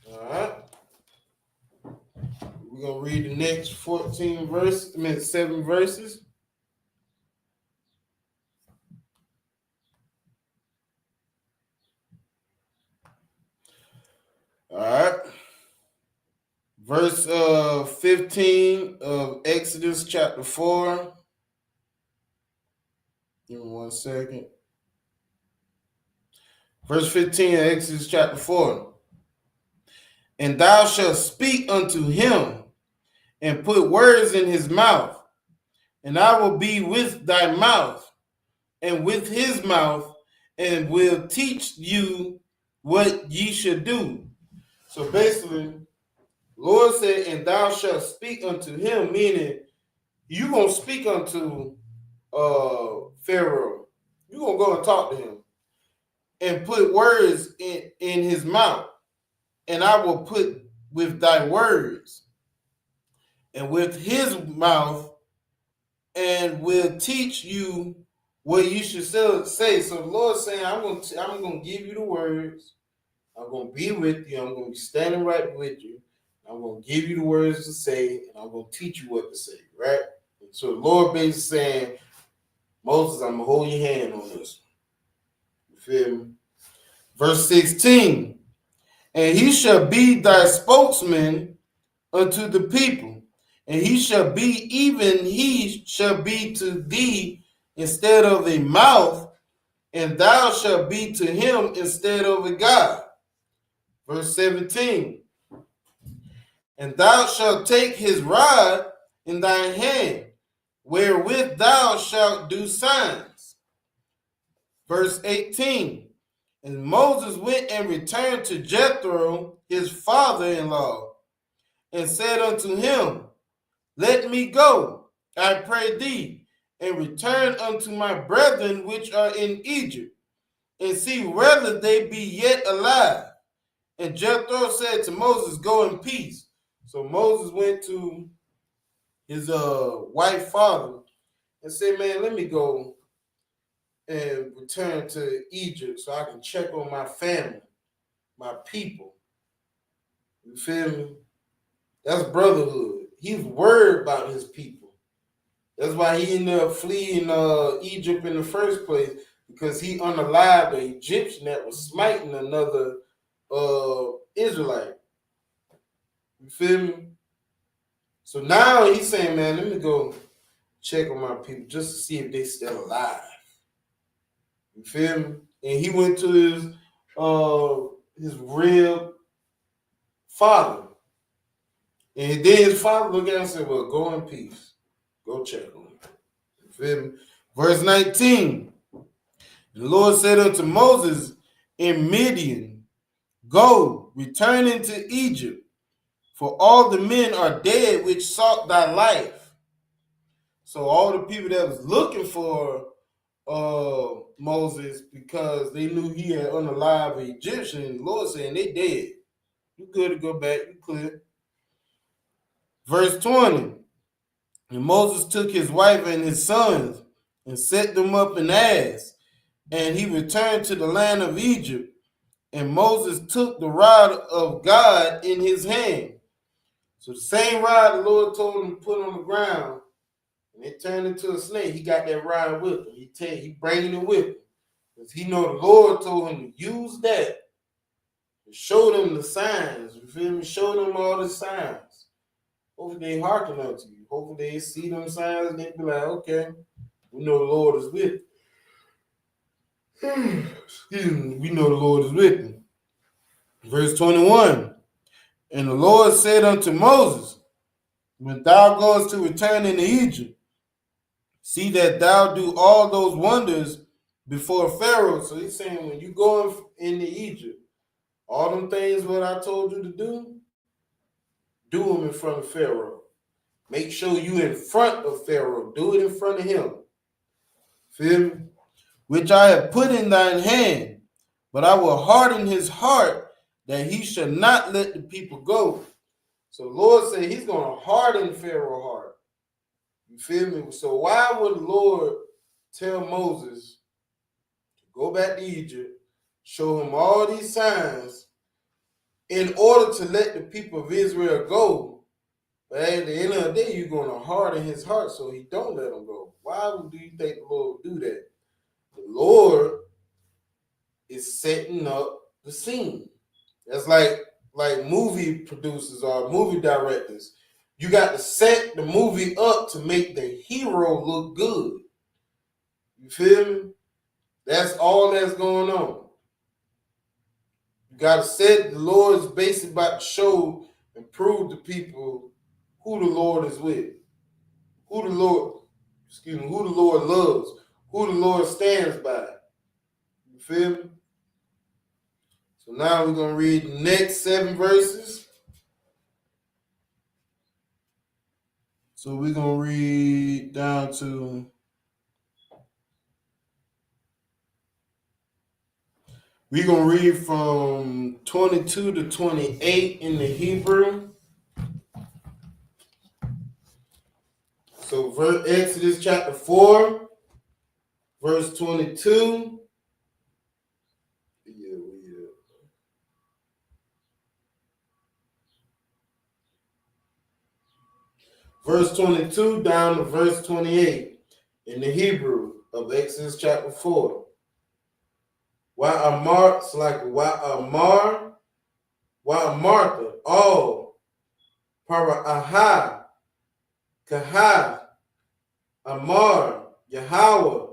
All right. We're going to read the next 7 verses. All right. Verse 15 of Exodus chapter 4. Give me 1 second. Verse 15 of Exodus chapter 4. And thou shalt speak unto him and put words in his mouth, and I will be with thy mouth and with his mouth, and will teach you what ye should do. So basically, Lord said, and thou shalt speak unto him, meaning you going to speak unto Pharaoh. You're going to go and talk to him and put words in his mouth, and I will put with thy words and with his mouth, and will teach you what you should say. So the Lord's saying, I'm gonna give you the words. I'm gonna be with you. I'm gonna be standing right with you. I'm gonna give you the words to say, and I'm gonna teach you what to say. Right. And so the Lord basically saying, Moses, I'm gonna hold your hand on this. You feel me? Verse 16. And he shall be thy spokesman unto the people, and he shall be to thee instead of a mouth, and thou shalt be to him instead of a God. Verse 17. And thou shalt take his rod in thine hand, wherewith thou shalt do signs. Verse 18. And Moses went and returned to Jethro, his father-in-law, and said unto him, Let me go, I pray thee, and return unto my brethren which are in Egypt, and see whether they be yet alive. And Jethro said to Moses, Go in peace. So Moses went to his white father and said, Man, let me go and return to Egypt so I can check on my family, my people. You feel me? That's brotherhood. He's worried about his people. That's why he ended up fleeing Egypt in the first place, because he unalived the Egyptian that was smiting another Israelite. You feel me? So now he's saying, man, let me go check on my people just to see if they still alive. You feel me? And he went to his real father. And then his father looked at him and said, Well, go in peace. Go check on him. You feel me? Verse 19. The Lord said unto Moses in Midian, Go, return into Egypt, for all the men are dead which sought thy life. So all the people that was looking for Moses, because they knew he had unalived an Egyptian, the Lord saying they dead. You good to go back, you clear. Verse 20. And Moses took his wife and his sons and set them up in ass, and he returned to the land of Egypt. And Moses took the rod of God in his hand. So the same rod the Lord told him to put on the ground, and it turned into a snake. He got that rod with him. He bringing it with him. Because he know the Lord told him to use that and show them the signs. You feel me? Show them all the signs. Hopefully they hearken unto you. Hopefully they see them signs and they be like, okay, we know the Lord is with you. Excuse me. We know the Lord is with you. Verse 21. And the Lord said unto Moses, When thou goest to return into Egypt, see that thou do all those wonders before Pharaoh. So he's saying, when you go into Egypt, all them things what I told you to do them in front of Pharaoh. Make sure you in front of Pharaoh. Do it in front of him. Feel me? Which I have put in thine hand, but I will harden his heart that he shall not let the people go. So the Lord said he's going to harden Pharaoh's heart. You feel me? So why would the Lord tell Moses to go back to Egypt, show him all these signs in order to let the people of Israel go? But at the end of the day, you're going to harden his heart so he don't let them go. Why do you think the Lord would do that? The Lord is setting up the scene. That's like movie producers or movie directors. You got to set the movie up to make the hero look good. You feel me? That's all that's going on. You got to set, the Lord is basically about to show and prove to people who the Lord is with. Who the Lord loves. Who the Lord stands by. You feel me? So now we're going to read the next 7 verses. So we're going to read down to we're going to read from 22 to 28 in the Hebrew. So Exodus chapter 4, verse 22. Verse 22 down to verse 28 in the Hebrew of Exodus chapter 4. Wa'amar, it's like Wa'amar, Wa'amartha, all, Para'aha, Kahath, Amar, Yahweh,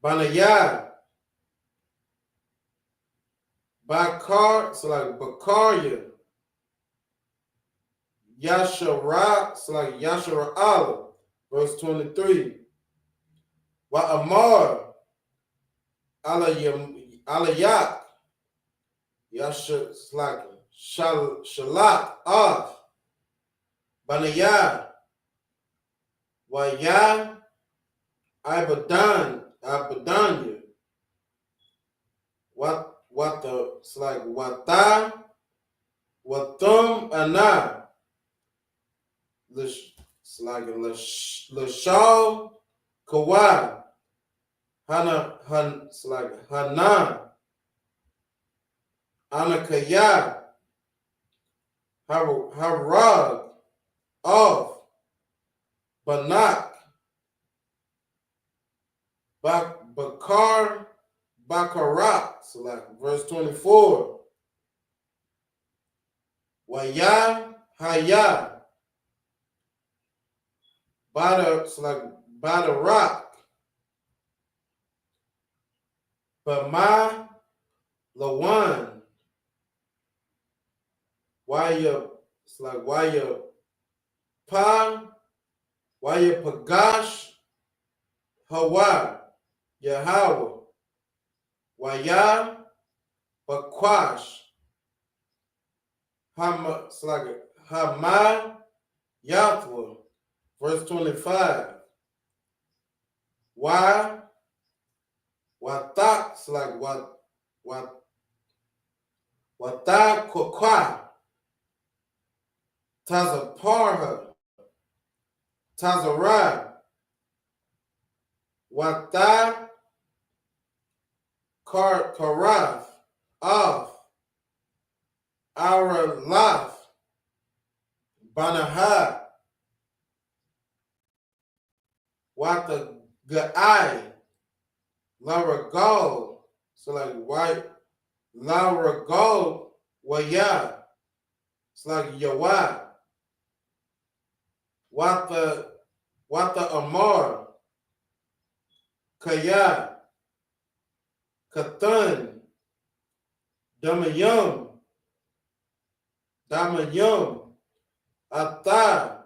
Banayah, Bakar, it's like Bakarya, Yashara, it's like Yashara Allah, verse 23. Wa'amar, Alayak, Yasha, it's like Shalak, Av, Banayah, Waya, Abadanya, what the, it's like Wata, Watum, Ana, it's like Lashal, Kawai, Hana, it's like Hanan, Anakaya, Harag, Of, Banak, Bakar, Bakarat, so like verse 24. Waya, Haya, Bada, it's like Badarak, Bama, Lawan, Waya, it's like Waya Pa, Waya Pagash, Hawa, Yahweh, Waya, Bakwash, Hama, it's like Hama, Yahweh, verse 25. Why? Watak, it's like Watak Kokwa, Tazaparha, Tazarah, Watak Karaf, Of, Aralaf, Banaha, Wata Gai, Laragal, so like white, Laragal, Waya, it's like Yawa, Wata Amar, Kaya, Katan, Damayum, Ata,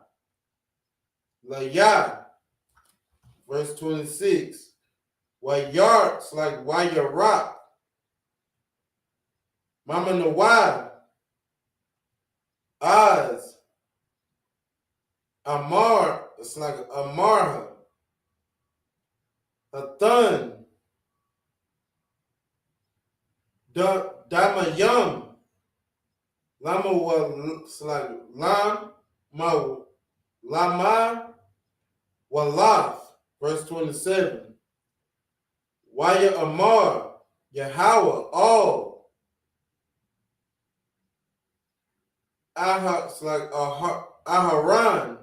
Laya, verse 26. Wayar, it's like Wayarak, Mama Nawad, Az, Amar, it's like Amarha, Hatan, Damayum, Lama, it's like Lama, Walaf, verse 27. Waya Amar, Yahweh, all. Aha, it's like Aharon,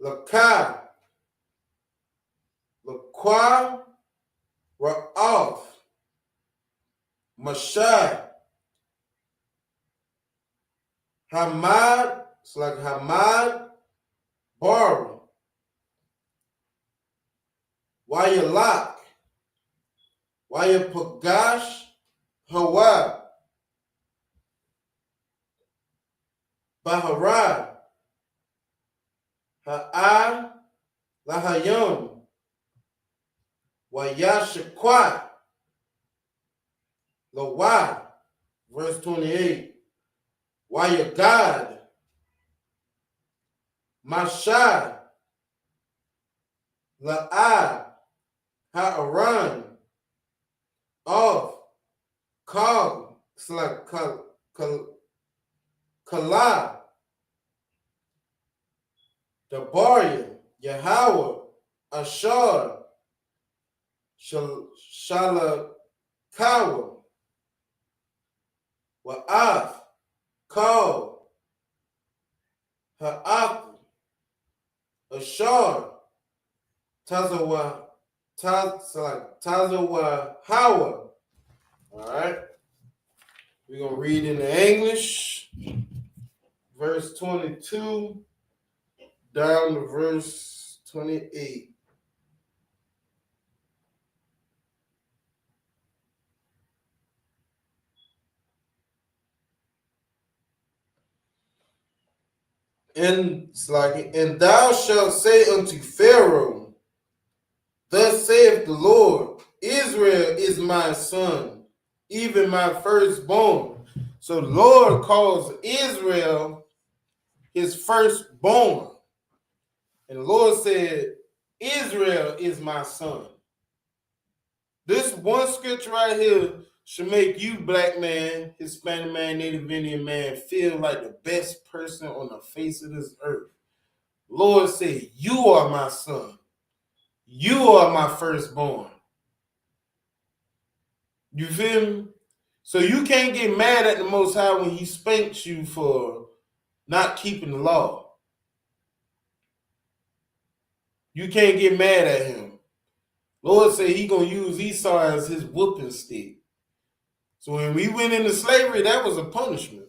Lakah, Lakwa, Ra'af, Mashai, Hamad, it's like Hamad, Bar, Waya Lak, Waya Pagash, Hawa, Baharad, Ha'ad, Lahayum, Wayashakwat, Lawad, verse 28. Wayagad, Mashad, La'ad, Ha'aran, Of, Kal, it's like Kala, Dabaria, Yahweh, Ashar, Shalakawa, Wa'af, Kal, Ha'af, Ashar, Tazawa, Tazawa, Hawa. All right. We're going to read in the English, verse 22 down to verse 28. And it's like, and thou shalt say unto Pharaoh, thus saith the Lord, Israel is my son, even my firstborn. So the Lord calls Israel his firstborn. And the Lord said, Israel is my son. This one scripture right here should make you, black man, Hispanic man, Native Indian man, feel like the best person on the face of this earth. Lord said, you are my son. You are my firstborn. You feel me? So you can't get mad at the Most High when he spanks you for not keeping the law. You can't get mad at him. Lord said he going to use Esau as his whooping stick. So when we went into slavery, that was a punishment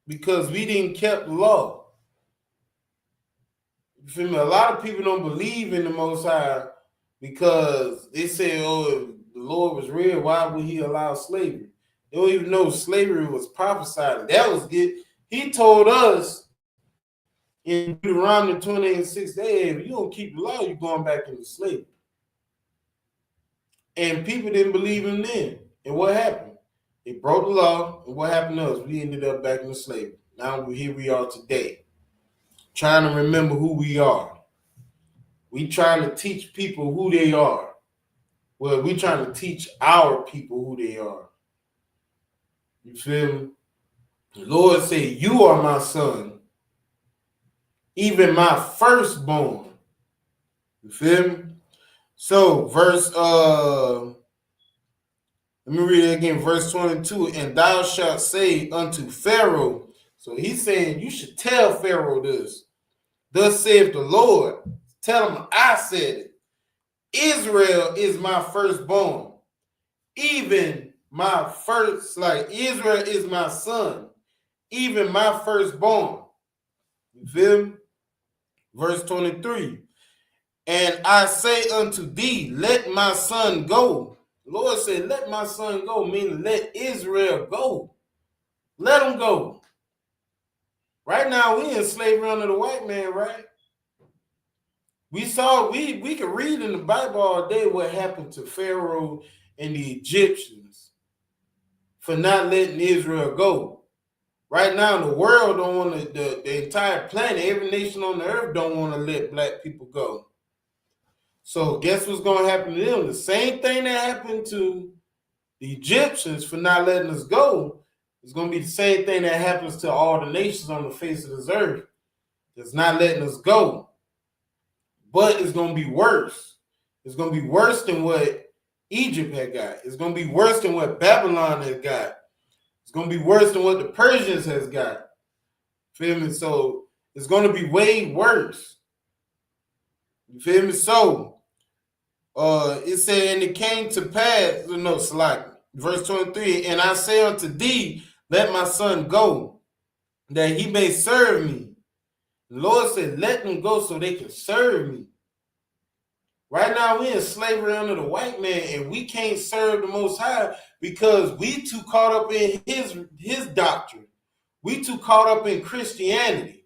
because we didn't keep the law. You feel me? A lot of people don't believe in the Most High because they say, oh, if the Lord was real, why would he allow slavery? They don't even know slavery was prophesied. That was good. He told us in Deuteronomy 28:6, hey, if you don't keep the law, you're going back into slavery. And people didn't believe him then. And what happened? They broke the law, and what happened to us? We ended up back in slavery. Now here we are today, trying to remember who we are. We trying to teach people who they are. Well, we trying to teach our people who they are. You feel me? The Lord said, you are my son, even my firstborn. You feel me? So, let me read it again, verse 22. And thou shalt say unto Pharaoh. So he's saying you should tell Pharaoh this. Thus saith the Lord. Tell him I said it. Israel is my firstborn. Even my first, like Israel is my son. Even my firstborn. You feel me? Verse 23. And I say unto thee, let my son go. The Lord said, let my son go, meaning let Israel go. Let him go. Right now, we in slavery under the white man, right? We could read in the Bible all day what happened to Pharaoh and the Egyptians for not letting Israel go. Right now, the world don't want to, the entire planet, every nation on the earth don't want to let black people go. So guess what's going to happen to them? The same thing that happened to the Egyptians for not letting us go is going to be the same thing that happens to all the nations on the face of this earth that's not letting us go. But it's going to be worse. It's going to be worse than what Egypt had got. It's going to be worse than what Babylon has got. It's going to be worse than what the Persians has got. Feel me? So it's going to be way worse. You feel me? So it said, and it came to pass, verse 23, and I say unto thee, let my son go, that he may serve me. The Lord said, let them go so they can serve me. Right now, we're in slavery under the white man, and we can't serve the Most High because we too caught up in his doctrine. We too caught up in Christianity.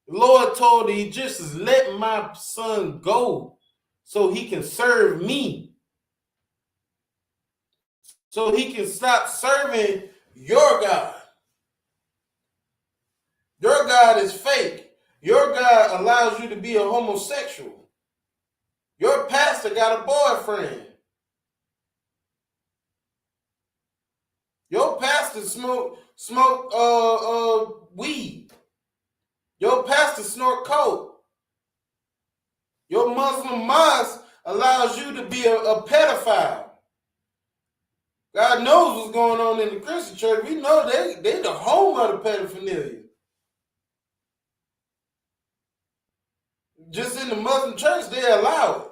The Lord told the Egyptians, let my son go so he can serve me. So he can stop serving your God. Your God is fake. Your God allows you to be a homosexual. Your pastor got a boyfriend. Your pastor smoke weed. Your pastor snort coke. Your Muslim mosque allows you to be a pedophile. God knows what's going on in the Christian church. We know they the home of the pedophilia. Just in the Muslim church, they allow it.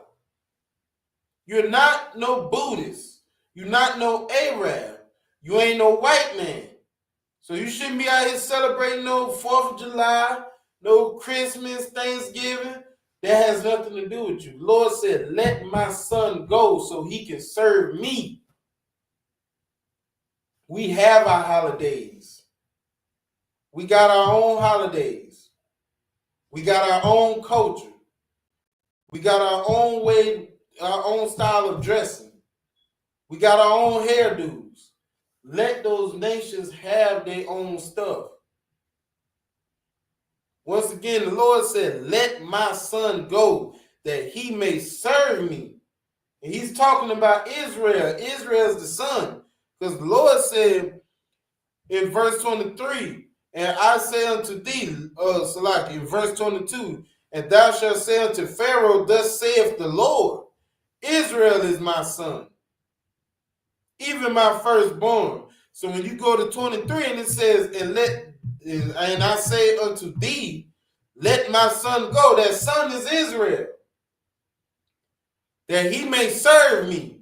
You're not no Buddhist. You're not no Arab. You ain't no white man. So you shouldn't be out here celebrating no 4th of July, no Christmas, Thanksgiving. That has nothing to do with you. The Lord said, let my son go so he can serve me. We have our holidays. We got our own holidays. We got our own culture. We got our own way, our own style of dressing. We got our own hairdos. Let those nations have their own stuff. Once again, the Lord said, let my son go that he may serve me. And he's talking about Israel. Israel is the son. Because the Lord said in verse 23, and I say unto thee, Salaki, in verse 22, and thou shalt say unto Pharaoh, thus saith the Lord, Israel is my son, even my firstborn. So when you go to 23 and it says, and I say unto thee, let my son go. That son is Israel, that he may serve me.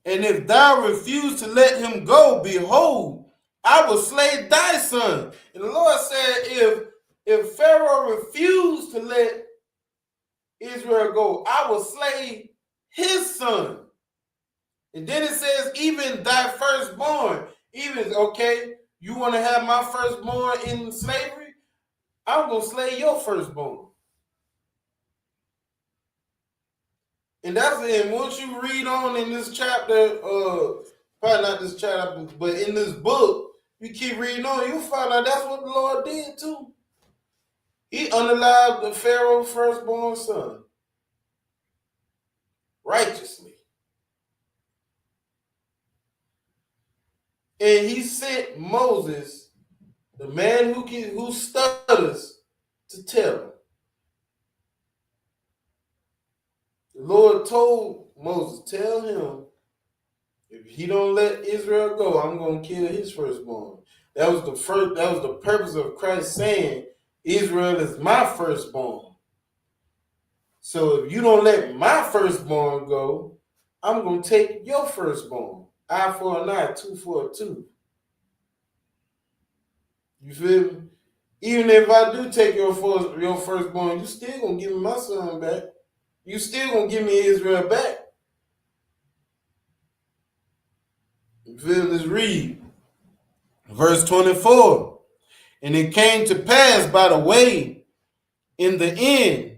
And if thou refuse to let him go, behold, I will slay thy son. And the Lord said, if Pharaoh refused to let Israel go, I will slay his son. And then it says, even thy firstborn. Even, okay, you want to have my firstborn in slavery? I'm going to slay your firstborn. And that's it. And once you read on in this chapter, probably not this chapter, but in this book, you keep reading on, you'll find out that's what the Lord did too. He unalive the Pharaoh's firstborn son righteously. And he sent Moses, the man who stutters, to tell him. The Lord told Moses, tell him, if he don't let Israel go, I'm going to kill his firstborn. That was the purpose of Christ saying, Israel is my firstborn. So if you don't let my firstborn go, I'm going to take your firstborn. Eye for an eye, tooth for a tooth. You feel me? Even if I do take your firstborn, you still going to give me my son back. You still going to give me Israel back. You feel? Let's read. Verse 24. And it came to pass by the way in the end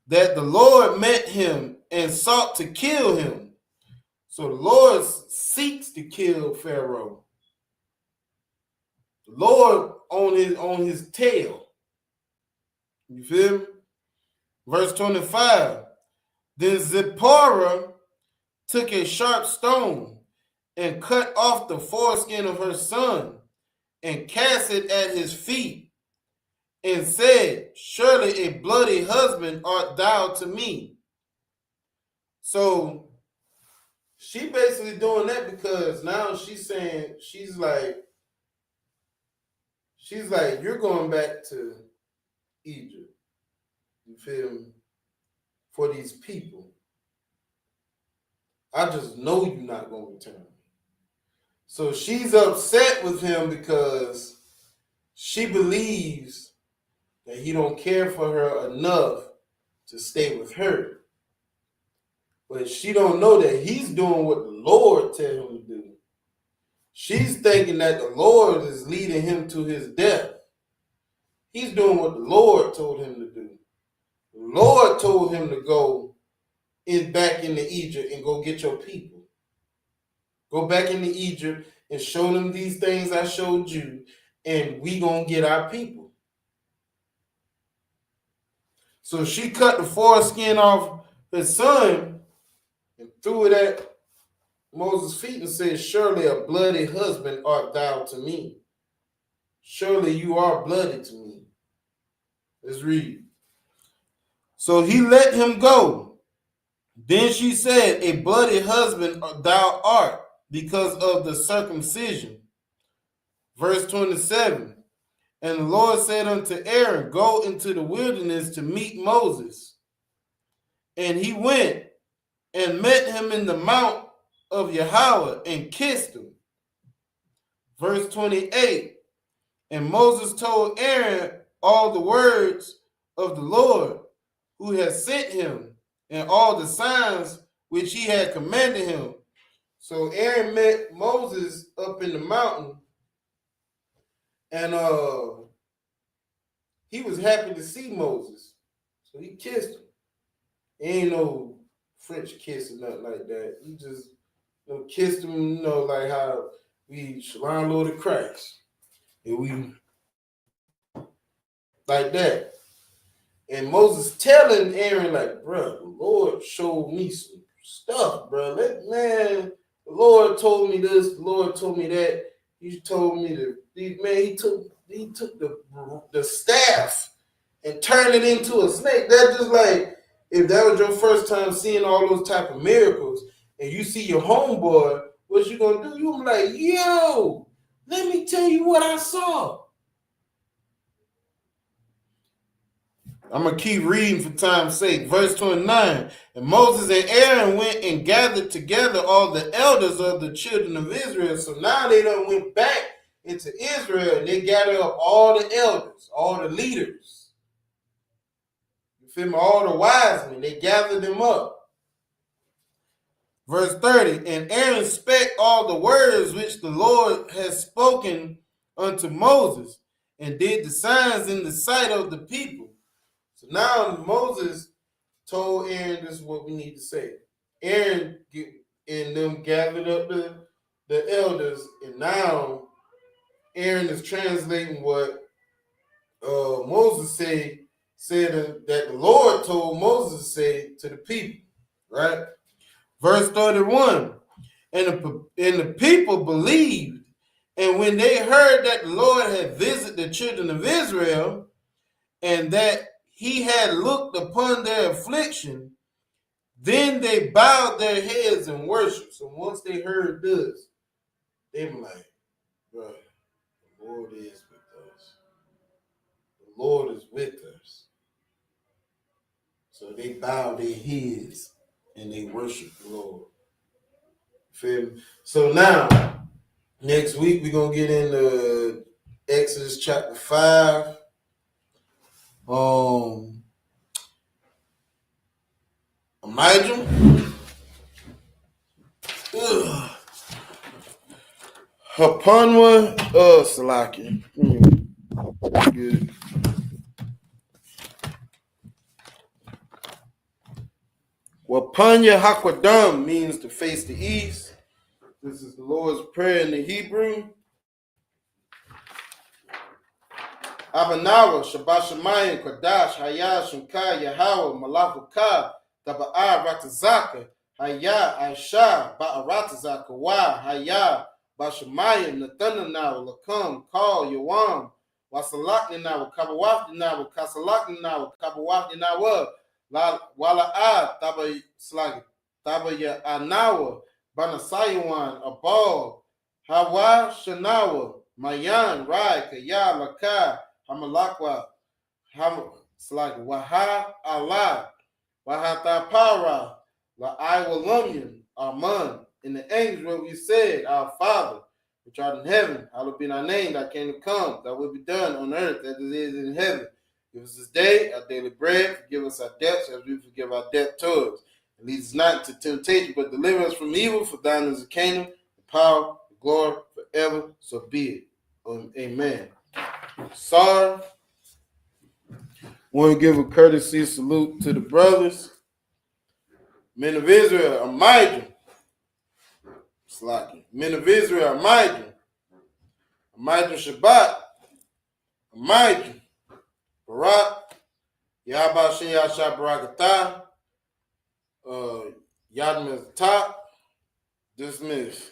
that the Lord met him and sought to kill him. So the Lord seeks to kill Pharaoh. The Lord on his tail. You feel me? Verse 25. Then Zipporah took a sharp stone and cut off the foreskin of her son and cast it at his feet and said, surely a bloody husband art thou to me. So she basically doing that because now she's saying, she's like, you're going back to Egypt. You feel me? For these people. I just know you're not going to return. So she's upset with him because she believes that he don't care for her enough to stay with her. But she don't know that he's doing what the Lord tell him to do. She's thinking that the Lord is leading him to his death. He's doing what the Lord told him to do. The Lord told him to go back into Egypt and go get your people. Go back into Egypt and show them these things I showed you, and we gonna get our people. So she cut the foreskin off her son and threw it at Moses' feet and said, surely a bloody husband art thou to me. Surely you are bloody to me. Let's read. So he let him go. Then she said, a bloody husband thou art, because of the circumcision. Verse 27. And the Lord said unto Aaron, go into the wilderness to meet Moses. And he went and met him in the mount of Yahweh and kissed him. Verse 28. And Moses told Aaron all the words of the Lord who had sent him and all the signs which he had commanded him. So Aaron met Moses up in the mountain, and he was happy to see Moses. So he kissed him. Ain't no French kiss or nothing like that. He just kissed him, like how we Shalom Lord of Christ. And we like that. And Moses telling Aaron, like, bro, the Lord showed me some stuff, bro. The Lord told me this, the Lord told me that. He told me he took the staff and turned it into a snake. That's just like, if that was your first time seeing all those type of miracles, and you see your homeboy, what you gonna do? You gonna be like, yo, let me tell you what I saw. I'm going to keep reading for time's sake. Verse 29. And Moses and Aaron went and gathered together all the elders of the children of Israel. So now they done went back into Israel and they gathered up all the elders, all the leaders. You feel me? All the wise men. They gathered them up. Verse 30. And Aaron spake all the words which the Lord has spoken unto Moses and did the signs in the sight of the people. So now Moses told Aaron, this is what we need to say. Aaron and them gathered up the elders, and now Aaron is translating what Moses said that the Lord told Moses to say to the people, right? Verse 31, and the people believed, and when they heard that the Lord had visited the children of Israel, and that he had looked upon their affliction, then they bowed their heads and worshiped. So once they heard this, they were like, bro, the Lord is with us. The Lord is with us. So they bowed their heads and they worshiped the Lord. Feel me? So now, next week we're going to get into Exodus chapter 5. Elijah. Hapanwa Salaki. Good. Wapanya Hakwadam means to face the east. This is the Lord's Prayer in the Hebrew. Abanawa, Shabashamayim, Kodash, Hayah, Shunkai, Yahweh, Malachuka, Taba'a, Ratazaka, Hayah, Aisha, Ba'aratazaka, Wa, Hayah, Bashamayim, Nathananawa, Lakam, Call, Yawam, Wasalakninawa, Kabawafdinawa, Kasalakninawa, Kabawafdinawa, Wala'a, Tabaya Anawa, Banasayawan, Abal, Hawa, Shanawa, Mayan, Rai, Kaya, Laka, Hamalakwa, Waha, Allah, Wahata Para, La'ai Aman. In the angels, what we said, our Father, which art in heaven, hallowed be thy name, thy kingdom come, thy will be done on earth as it is in heaven. Give us this day our daily bread, forgive us our debts as we forgive our debtors. And lead us not into temptation, but deliver us from evil, for thine is the kingdom, the power, the glory, forever, so be it. Amen. Sorry. Want to give a courtesy salute to the brothers. Men of Israel, Amijah. Slaki. Men of Israel, Amijah. Amijah Shabbat. Amijah. Barak. Yahba Sheyasha Barakatah. Yadam is top. Dismiss.